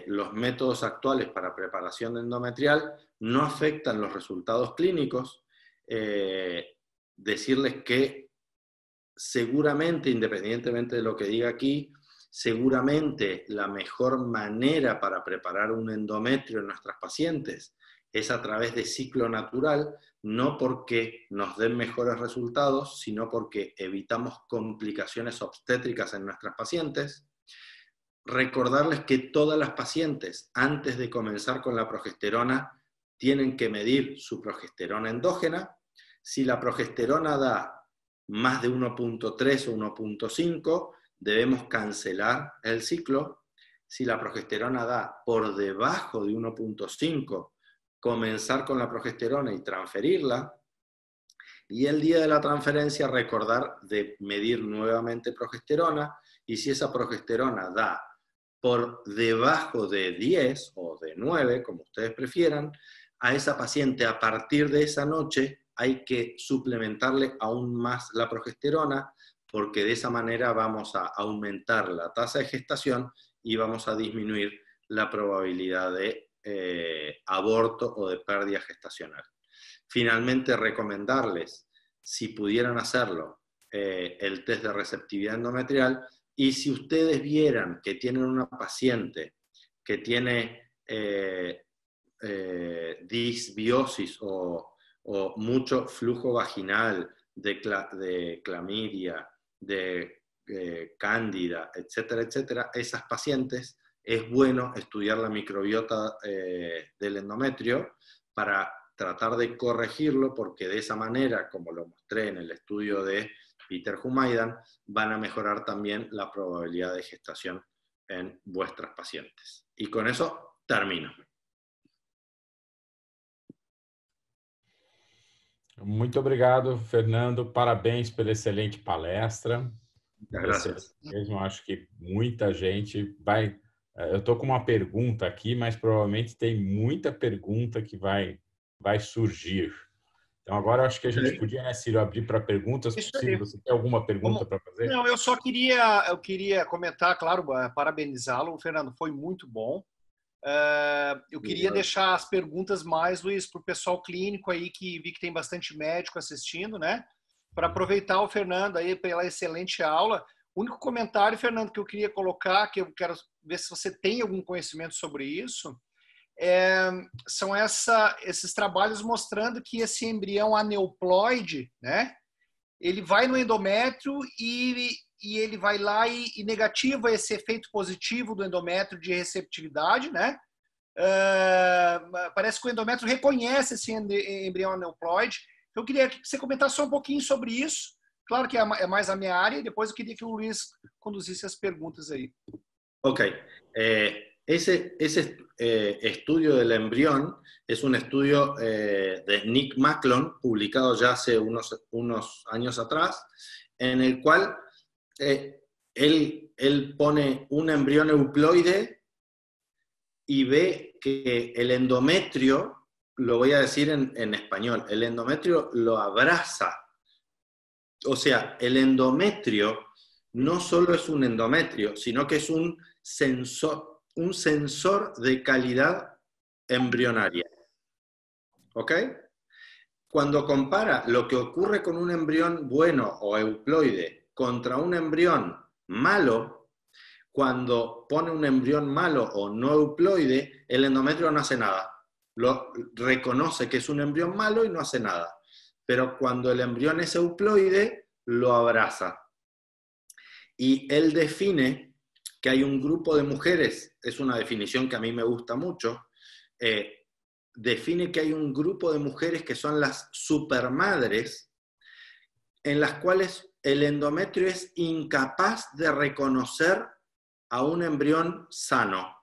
los métodos actuales para preparación endometrial no afectan los resultados clínicos. Decirles que seguramente, independientemente de lo que diga aquí, seguramente la mejor manera para preparar un endometrio en nuestras pacientes es a través de ciclo natural, no porque nos den mejores resultados, sino porque evitamos complicaciones obstétricas en nuestras pacientes. Recordarles que todas las pacientes, antes de comenzar con la progesterona, tienen que medir su progesterona endógena. Si la progesterona da más de 1.3 o 1.5, debemos cancelar el ciclo. Si la progesterona da por debajo de 1.5, comenzar con la progesterona y transferirla. Y el día de la transferencia recordar de medir nuevamente progesterona, y si esa progesterona da por debajo de 10 o de 9, como ustedes prefieran, a esa paciente a partir de esa noche hay que suplementarle aún más la progesterona, porque de esa manera vamos a aumentar la tasa de gestación y vamos a disminuir la probabilidad de aborto o de pérdida gestacional. Finalmente, recomendarles, si pudieran hacerlo, el test de receptividad endometrial, y si ustedes vieran que tienen una paciente que tiene disbiosis o mucho flujo vaginal de clamidia, de cándida, etcétera, etcétera, esas pacientes es bueno estudiar la microbiota del endometrio para tratar de corregirlo, porque de esa manera, como lo mostré en el estudio de Peter Humaydan, van a mejorar también la probabilidad de gestación en vuestras pacientes. Y con eso termino. Muito obrigado, Fernando. Parabéns pela excelente palestra. Gracias. Mesmo acho que muita gente vai... Eu estou com uma pergunta aqui, mas provavelmente tem muita pergunta que vai surgir. Então, agora eu acho que a gente podia, né, Ciro, abrir para perguntas. Ciro, você tem alguma pergunta para fazer? Não, eu queria comentar, claro, parabenizá-lo. O Fernando, foi muito bom. Eu queria deixar as perguntas mais, Luiz, para o pessoal clínico aí, que vi que tem bastante médico assistindo, né? Para aproveitar o Fernando aí pela excelente aula. O único comentário, Fernando, que eu queria colocar, que eu quero ver se você tem algum conhecimento sobre isso, são esses trabalhos mostrando que esse embrião aneuploide, né? Ele vai no endométrio e ele vai lá e negativa esse efeito positivo do endométrio de receptividade, né? Parece que o endométrio reconhece esse embrião aneuploide. Eu queria que você comentasse só um pouquinho sobre isso. Claro que é mais a minha área, e depois eu queria que o Luiz conduzisse as perguntas aí. Ok. Ese estudio del embrión es un estudio de Nick Macklon, publicado ya hace unos años atrás, en el cual él pone un embrión euploide y ve que el endometrio, lo voy a decir en español, el endometrio lo abraza. O sea, el endometrio no solo es un endometrio, sino que es un sensor de calidad embrionaria. ¿Ok? Cuando compara lo que ocurre con un embrión bueno o euploide contra un embrión malo, cuando pone un embrión malo o no euploide, el endometrio no hace nada. Lo reconoce que es un embrión malo y no hace nada. Pero cuando el embrión es euploide, lo abraza. Y él define que hay un grupo de mujeres, es una definición que a mí me gusta mucho, define que hay un grupo de mujeres que son las supermadres, en las cuales el endometrio es incapaz de reconocer a un embrión sano.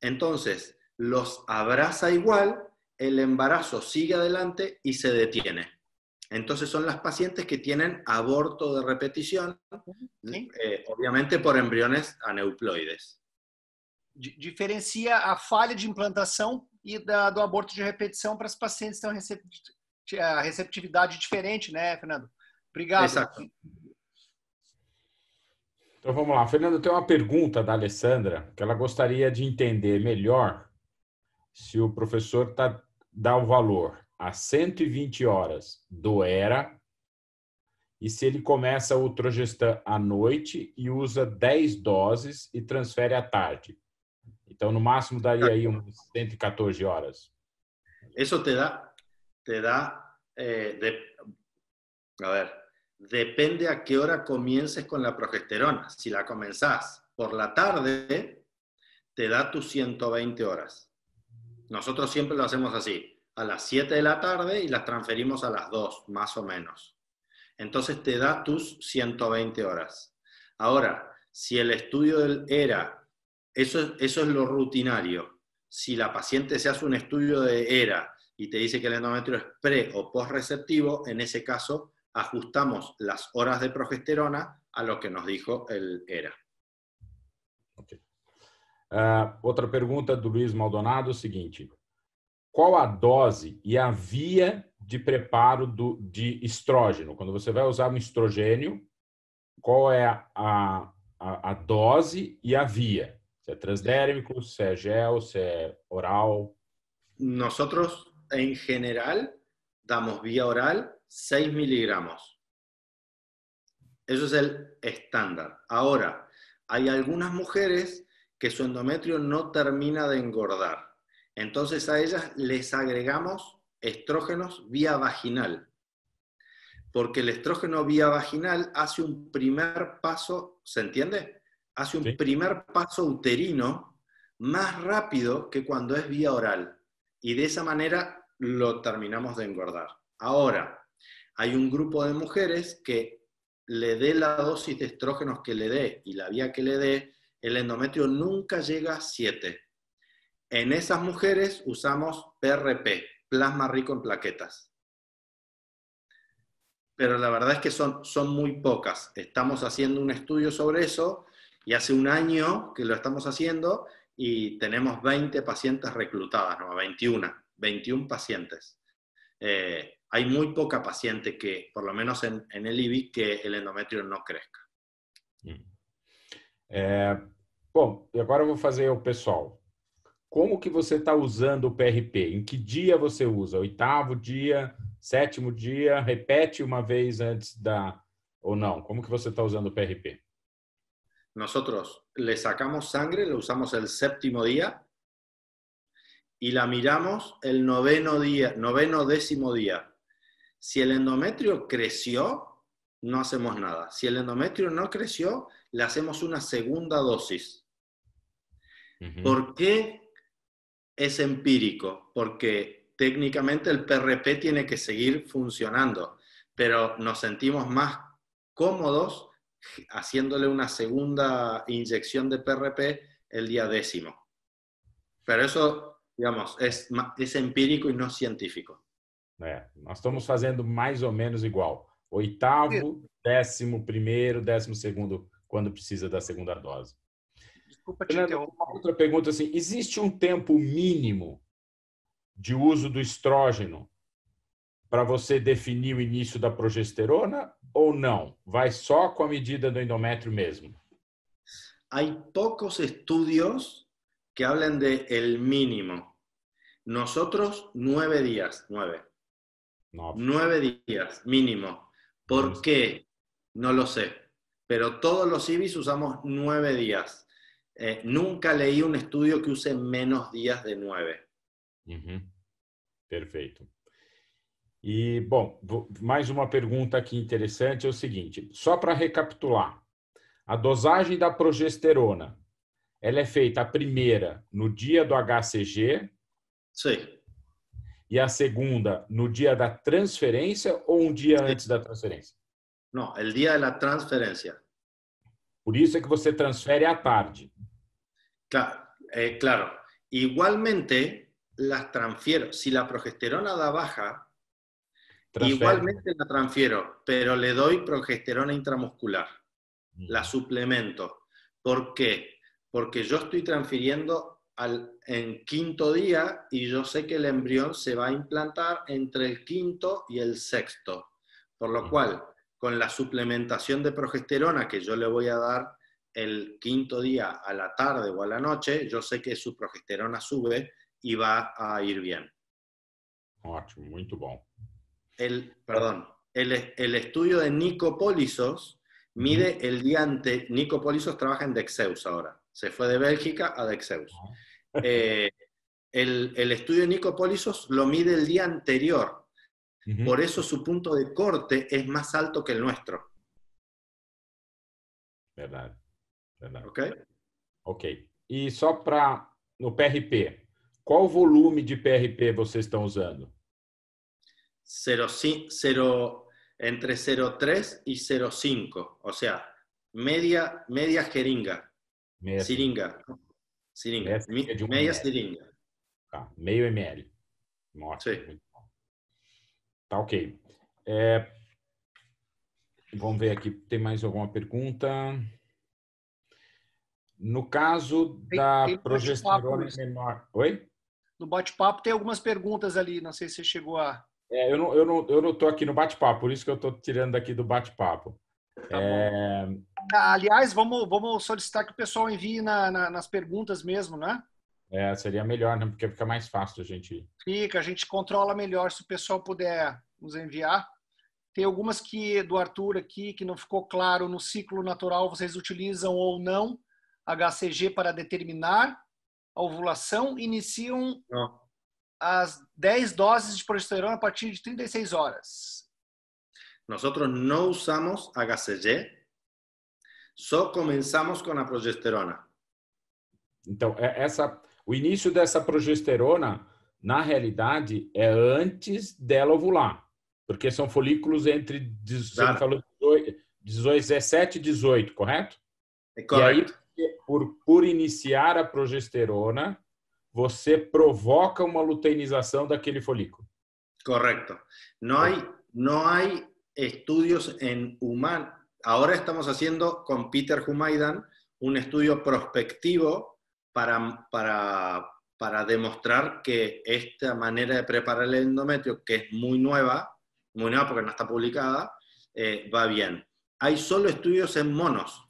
Entonces, los abraza igual, el embarazo sigue adelante y se detiene. Entonces son las pacientes que tienen aborto de repetición, ¿sí? Obviamente por embriones aneuploides. Diferencia a falha de implantação e do aborto de repetição para as pacientes que têm a receptividade diferente, né, Fernando? Obrigado. Exato. Então vamos lá. Fernando, tem uma pergunta da Alessandra que ela gostaria de entender melhor se o professor dá o valor a 120 horas do ERA e se ele começa o Trogestan à noite e usa 10 doses e transfere à tarde. Então, no máximo, daria aí umas 114 horas. Eso te da a ver, depende a qué hora comiences con la progesterona. Si la comenzás por la tarde, te da tus 120 horas. Nosotros siempre lo hacemos así. A las 7 de la tarde y las transferimos a las 2, más o menos. Entonces te da tus 120 horas. Ahora, si el estudio del ERA, eso es lo rutinario. Si la paciente se hace un estudio de ERA y te dice que el endometrio es pre o post receptivo, en ese caso ajustamos las horas de progesterona a lo que nos dijo el ERA. Okay. Outra pergunta do Luiz Maldonado é o seguinte: qual a dose e a via de preparo de estrógeno? Quando você vai usar um estrogênio, qual é a dose e a via? Se é transdérmico, se é gel, se é oral. Nosotros, en general, damos vía oral 6 miligramos. Eso es el estándar. Ahora, hay algunas mujeres que su endometrio no termina de engordar. Entonces a ellas les agregamos estrógenos vía vaginal. Porque el estrógeno vía vaginal hace un primer paso, ¿se entiende? Hace un primer paso uterino más rápido que cuando es vía oral. Y de esa manera lo terminamos de engordar. Ahora, hay un grupo de mujeres que le dé la dosis de estrógenos que le dé y la vía que le dé, el endometrio nunca llega a 7. En esas mujeres usamos PRP, plasma rico en plaquetas. Pero la verdad es que son muy pocas. Estamos haciendo un estudio sobre eso y hace un año que lo estamos haciendo y tenemos 20 pacientes reclutadas, no, 21 pacientes. Hay muy poca paciente que, por lo menos en el IBI, que el endometrio no crezca. Bom, e agora eu vou fazer o pessoal. Como que você está usando o PRP? Em que dia você usa? 8º dia, 7º dia? Repete uma vez antes da... ou não? Como que você está usando o PRP? Nosotros le sacamos sangre, lo usamos el 7º día y la miramos el 9º día. Si el endometrio creció, no hacemos nada. Si el endometrio no creció, le hacemos una segunda dosis. ¿Por qué es empírico? Porque técnicamente el PRP tiene que seguir funcionando, pero nos sentimos más cómodos haciéndole una segunda inyección de PRP el día 10º. Pero eso, digamos, es empírico y no científico. Nós estamos fazendo mais ou menos igual. 8º, 11º, 12º, quando precisa da segunda dose. Desculpa te interromper. Uma outra pergunta assim, existe um tempo mínimo de uso do estrógeno para você definir o início da progesterona ou não? Vai só com a medida do endométrio mesmo? Hay pocos estudios que hablen de el mínimo. Nosotros 9 días, 9 días mínimo. ¿Por qué? No lo sé. Pero todos los IBIs usamos 9 días. Nunca leí un estudio que use menos días de 9. Perfeito. E, bom, mais uma pergunta aqui interessante é o seguinte, só para recapitular, a dosagem da progesterona, ela é feita a primeira no dia do HCG? Sim. E a segunda no dia da transferência ou um dia antes da transferência? Não, o dia da transferência. Por isso é que você transfere à tarde. Claro. Igualmente las transfiero. Si la progesterona da baja, igualmente la transfiero, pero le doy progesterona intramuscular. La suplemento. ¿Por qué? Porque yo estoy transfiriendo en 5º día y yo sé que el embrión se va a implantar entre el 5º y el 6º. Por lo cual, con la suplementación de progesterona que yo le voy a dar el 5º día a la tarde o a la noche, yo sé que su progesterona sube y va a ir bien. Ótimo, muito bom. El estudio de Nico Polisos mide el día antes. Nico Polisos trabaja en Dexeus ahora. Se fue de Bélgica a Dexeus. El estudio de Nico Polisos lo mide el día anterior. Por eso su punto de corte es más alto que el nuestro. Verdade. Ok? E só para no PRP, qual volume de PRP vocês estão usando? Entre 0,3 y 0,5. O sea, media jeringa. Seringa. Media seringa. Tá, meio ml. Ótimo. Sim. Tá, ok. Vamos ver aqui, tem mais alguma pergunta? No caso da progesterona menor... Oi? No bate-papo tem algumas perguntas ali, não sei se você chegou a... Eu não estou aqui no bate-papo, por isso que eu estou tirando daqui do bate-papo. Aliás, vamos solicitar que o pessoal envie nas perguntas mesmo, né? Seria melhor, né? Porque fica mais fácil a gente... Fica, a gente controla melhor se o pessoal puder nos enviar. Tem algumas do Arthur aqui que não ficou claro no ciclo natural, vocês utilizam ou não HCG para determinar a ovulação, iniciam as 10 doses de progesterona a partir de 36 horas. Nosotros no usamos HCG, só comenzamos com a progesterona. Então, o início dessa progesterona, na realidade, é antes dela ovular, porque são folículos entre, você me falou, 17 e 18, correto? É correto. E aí, por iniciar a progesterona, você provoca uma luteinização daquele folículo. Correcto. No hay estudios en humanos. Ahora estamos haciendo con Peter Humaidan un estudio prospectivo para demostrar que esta manera de preparar el endometrio, que es muy nueva porque no está publicada, va bien. Hay solo estudios en monos,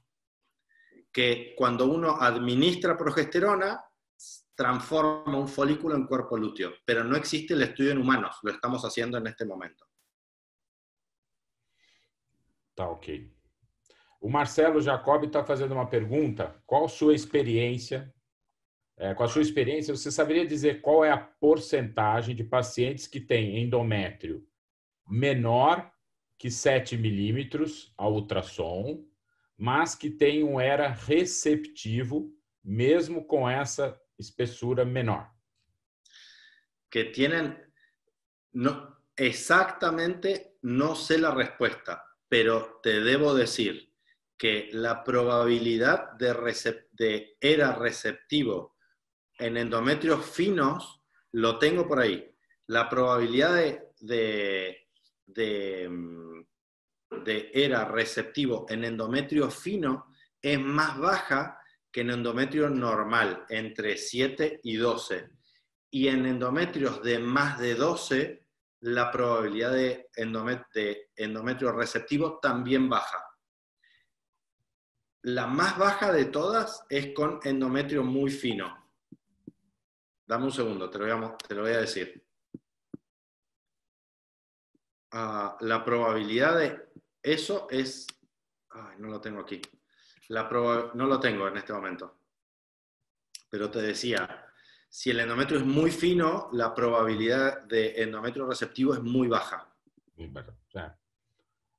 que cuando uno administra progesterona, transforma un folículo en cuerpo lúteo, pero no existe el estudio en humanos, lo estamos haciendo en este momento. Tá, ok. O Marcelo Jacob está fazendo uma pergunta. Qual a sua experiência? Com a sua experiência, você saberia dizer qual é a porcentagem de pacientes que têm endométrio menor que 7 milímetros ao ultrassom, mas que tem um ERA receptivo, mesmo com essa espessura menor? Que tienen... exactamente no sé la respuesta, pero te debo decir que la probabilidad de ERA receptivo en endometrios finos lo tengo por ahí. La probabilidad de ERA receptivo en endometrio fino es más baja que en endometrio normal, entre 7 y 12. Y en endometrios de más de 12, la probabilidad de endometrio receptivo también baja. La más baja de todas es con endometrio muy fino. Dame un segundo, te lo voy a decir. La probabilidad de eso es... no lo tengo aquí. No lo tengo en este momento. Pero te decía, si el endometrio es muy fino, la probabilidad de endometrio receptivo es muy baja.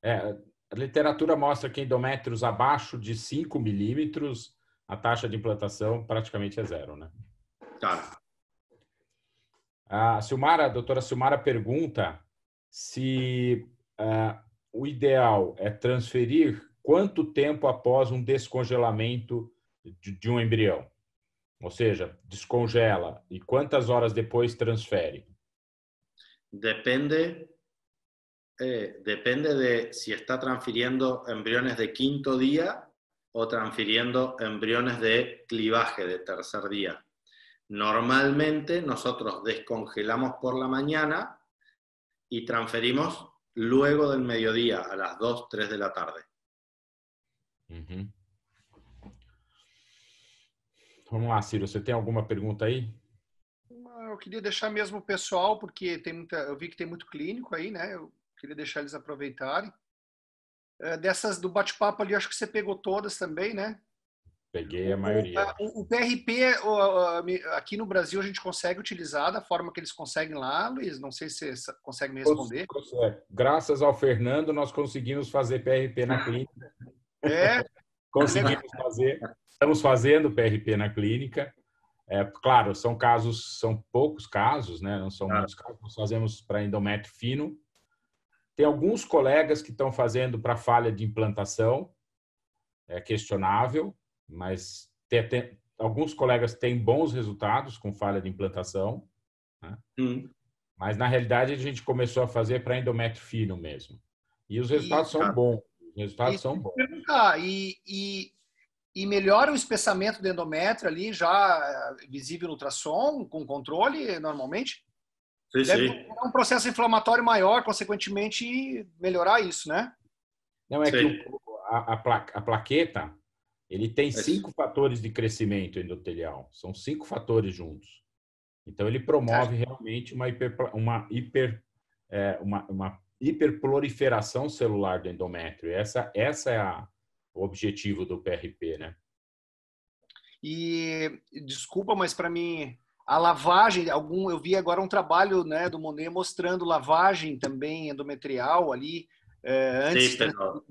A literatura mostra que endométrios abaixo de 5 milímetros, a taxa de implantação praticamente é zero, né? Claro. A doutora Silmara pergunta se o ideal é transferir quanto tempo após um descongelamento de um embrião? Ou seja, descongela e quantas horas depois transfere? Depende de si está transfiriendo embriones de quinto día o transfiriendo embriones de clivaje de tercer día. Normalmente nosotros descongelamos por la mañana y transferimos luego del mediodía, a las 2, 3 de la tarde. Uhum. Vamos lá, Ciro, você tem alguma pergunta aí? Eu queria deixar mesmo o pessoal, porque eu vi que tem muito clínico aí, né? Eu queria deixar eles aproveitarem. Dessas do bate-papo ali, acho que você pegou todas também, né? Peguei a maioria. O PRP, aqui no Brasil, a gente consegue utilizar da forma que eles conseguem lá, Luiz? Não sei se você consegue me responder. Graças ao Fernando, nós conseguimos fazer PRP na clínica. Conseguimos fazer. Estamos fazendo PRP na clínica. Claro, são poucos casos, né? Não são muitos casos. Nós fazemos para endométrio fino. Tem alguns colegas que estão fazendo para falha de implantação. É questionável, mas alguns colegas têm bons resultados com falha de implantação. Né? Mas, na realidade, a gente começou a fazer para endométrio fino mesmo. E os resultados são bons. Os resultados são bons. E melhora o espessamento do endométrio ali, já visível no ultrassom, com controle, normalmente? Sim, Deve ter um processo inflamatório maior, consequentemente, melhorar isso, né? Não, é que a plaqueta, ele tem 5 fatores de crescimento endotelial. São 5 fatores juntos. Então, ele promove realmente uma hiperproliferação celular do endométrio. Essa é o objetivo do PRP, né? E desculpa, mas para mim a lavagem, eu vi agora um trabalho, né, do Monet mostrando lavagem também endometrial ali antes do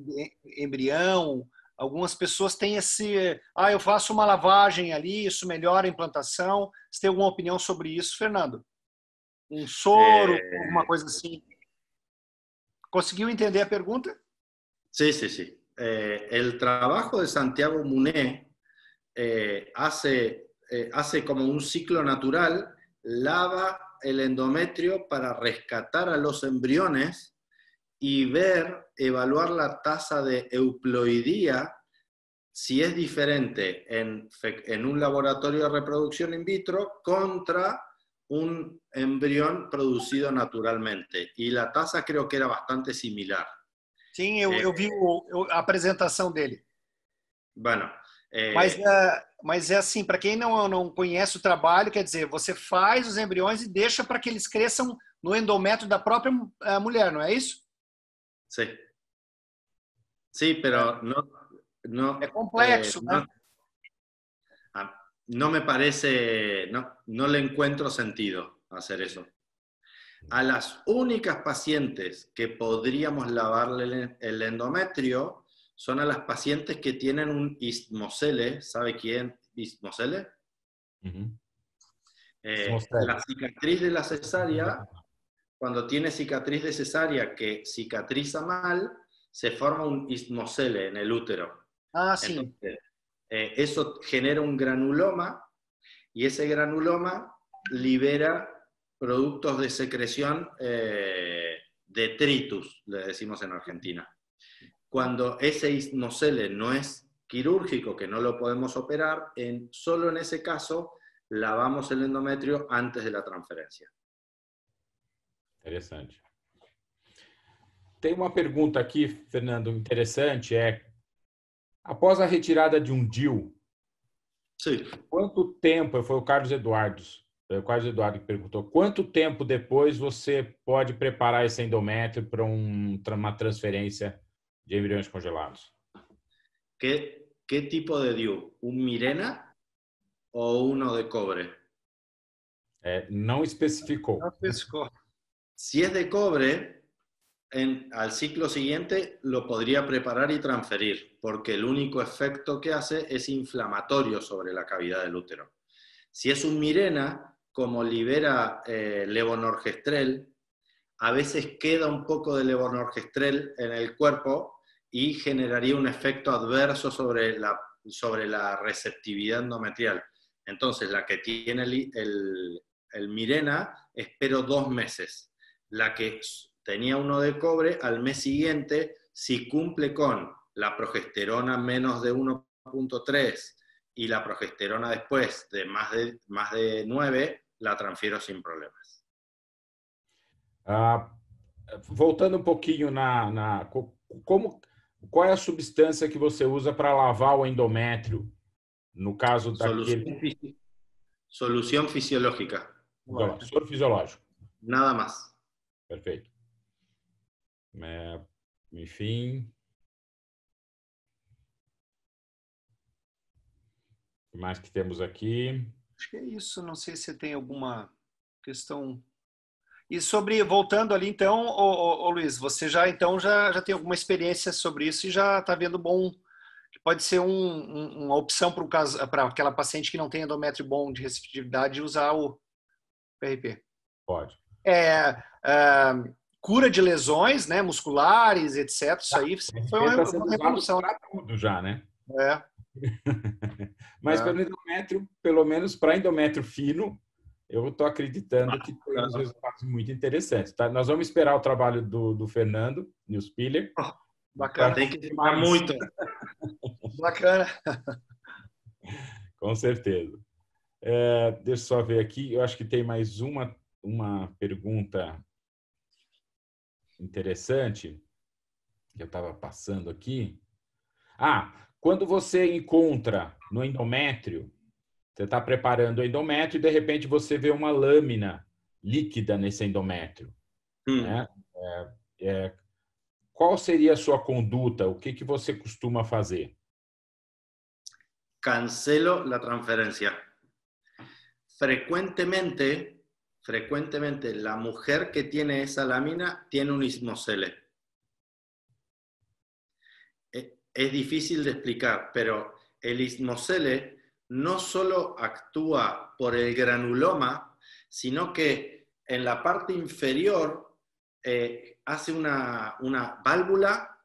embrião. Algumas pessoas têm eu faço uma lavagem ali, isso melhora a implantação. Você tem alguma opinião sobre isso, Fernando? Um soro, alguma coisa assim? ¿Conseguiu entender a pergunta? Sí, sí, sí. El trabajo de Santiago Muné hace como un ciclo natural, lava el endometrio para rescatar a los embriones y evaluar la tasa de euploidía, si es diferente en un laboratorio de reproducción in vitro contra un embrión producido naturalmente. Y la tasa creo que era bastante similar. Sim, eu vi a apresentação dele. Bueno, mas é assim, para quem não conhece o trabalho, quer dizer, você faz os embriões e deixa para que eles cresçam no endométrio da própria mulher, não é isso? Sí. Sí, pero no é complexo, né? No me parece, no le encuentro sentido hacer eso. A las únicas pacientes que podríamos lavarle el endometrio son a las pacientes que tienen un ismocele. ¿Sabe quién? ¿Ismocele? La cicatriz de la cesárea, cuando tiene cicatriz de cesárea que cicatriza mal, se forma un ismocele en el útero. Sí. Entonces, eso genera un granuloma y ese granuloma libera productos de secreción, detritus, le decimos en Argentina. Cuando ese ismocele no es quirúrgico, que no lo podemos operar, solo en ese caso lavamos el endometrio antes de la transferencia. Interessante. Tem uma pergunta aqui, Fernando, interessante, após a retirada de um DIU, sim, quanto tempo, foi o Carlos Eduardo que perguntou, quanto tempo depois você pode preparar esse endométrio para uma transferência de embriões congelados? Que tipo de DIU? Mirena ou uno de cobre? Não especificou. Não especificou. Si es de cobre, al ciclo siguiente lo podría preparar y transferir, porque el único efecto que hace es inflamatorio sobre la cavidad del útero. Si es un Mirena, como libera levonorgestrel, a veces queda un poco de levonorgestrel en el cuerpo y generaría un efecto adverso sobre la receptividad endometrial. Entonces, la que tiene el Mirena, espero 2 meses. La que tenía uno de cobre, al mes siguiente, si cumple con la progesterona menos de 1.3 y la progesterona después de más de 9, la transfiero sin problemas. Voltando um pouquinho qual é a substância que você usa para lavar o endométrio? No caso daquele... Solução fisiológica. Soro fisiológico. Nada mais. Perfeito. Enfim. O que mais que temos aqui? Acho que é isso. Não sei se tem alguma questão. E voltando ali, então, Luiz, você já tem alguma experiência sobre isso e já está vendo que pode ser uma opção para aquela paciente que não tem endométrio bom de receptividade usar o PRP. Pode. Cura de lesões, né, musculares, etc. Isso aí foi uma revolução. Para tudo já, né? Mas pelo endométrio, pelo menos para endométrio fino, eu estou acreditando que tem uns resultados muito interessantes. Tá? Nós vamos esperar o trabalho do Fernando Newspiller. Bacana. Tem que ficar muito. Bacana. Com certeza. Deixa eu só ver aqui. Eu acho que tem mais uma pergunta interessante que eu estava passando aqui. Quando você encontra no endométrio, você está preparando o endométrio e, de repente, você vê uma lâmina líquida nesse endométrio. Né? Qual seria a sua conduta? O que você costuma fazer? Cancelo la transferencia. Frecuentemente la mujer que tiene esa lámina tiene un ismocele. Es difícil de explicar, pero el ismocele no solo actúa por el granuloma, sino que en la parte inferior hace una válvula,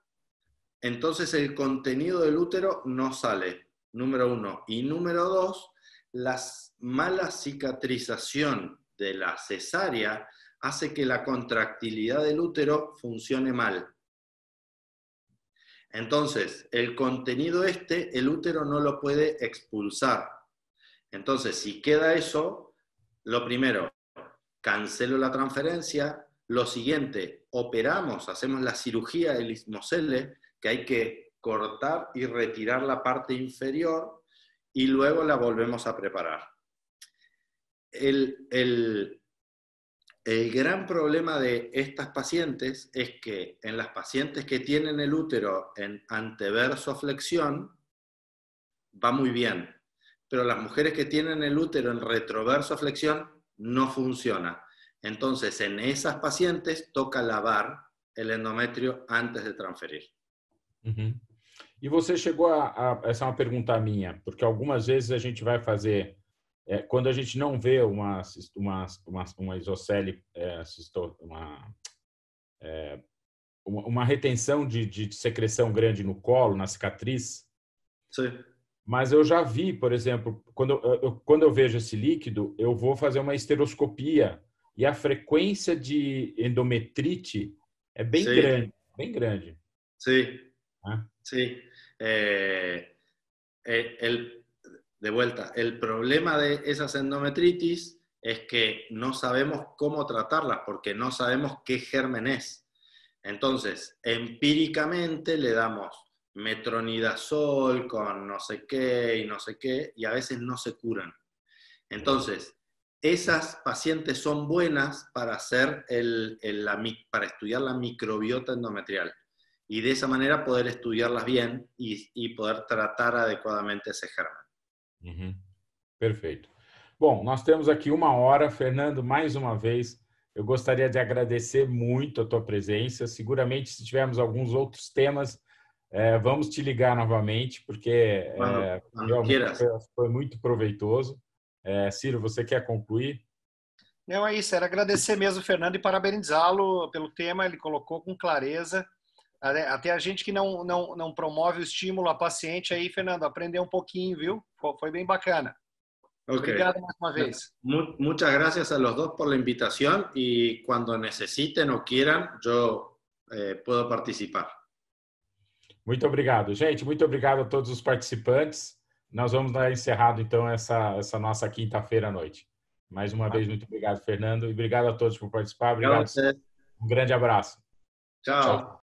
entonces el contenido del útero no sale, número 1. Y número 2, la mala cicatrización de la cesárea hace que la contractilidad del útero funcione mal. Entonces, el contenido el útero no lo puede expulsar. Entonces, si queda eso, lo primero, cancelo la transferencia. Lo siguiente, operamos, hacemos la cirugía del ismocele, que hay que cortar y retirar la parte inferior, y luego la volvemos a preparar. El gran problema de estas pacientes es que en las pacientes que tienen el útero en anteversoflexión va muy bien, pero las mujeres que tienen el útero en retroversoflexión no funciona. Entonces, en esas pacientes toca lavar el endometrio antes de transferir. Uhum. E você chegou essa é uma pergunta minha, porque algumas vezes a gente vai fazer, quando a gente não vê uma isocele, uma retenção de secreção grande no colo, na cicatriz. Sim. Mas eu já vi, por exemplo, quando eu vejo esse líquido, eu vou fazer uma esteroscopia e a frequência de endometrite é bem grande, bem grande. Sim, sí. De vuelta, el problema de esas endometritis es que no sabemos cómo tratarlas porque no sabemos qué germen es. Entonces, empíricamente le damos metronidazol con no sé qué y a veces no se curan. Entonces, esas pacientes son buenas para hacer para estudiar la microbiota endometrial y de esa manera poder estudiarlas bien y poder tratar adecuadamente ese germen. Uhum. Perfeito. Bom, nós temos aqui 1 hora. Fernando, mais uma vez, eu gostaria de agradecer muito a tua presença. Seguramente, se tivermos alguns outros temas, vamos te ligar novamente, porque realmente foi muito proveitoso. Ciro, você quer concluir? Não, é isso. Era agradecer mesmo, Fernando, e parabenizá-lo pelo tema. Ele colocou com clareza. Até a gente que não promove o estímulo à paciente aí, Fernando, aprendeu um pouquinho, viu? Foi bem bacana. Okay. Obrigado mais uma vez. Muchas gracias a los dos por la invitación y cuando necesiten o quieran, yo puedo participar. Muito obrigado, gente. Muito obrigado a todos os participantes. Nós vamos dar encerrado, então, essa nossa quinta-feira à noite. Mais uma vez, muito obrigado, Fernando. E obrigado a todos por participar. Obrigado. Um grande abraço. Tchau.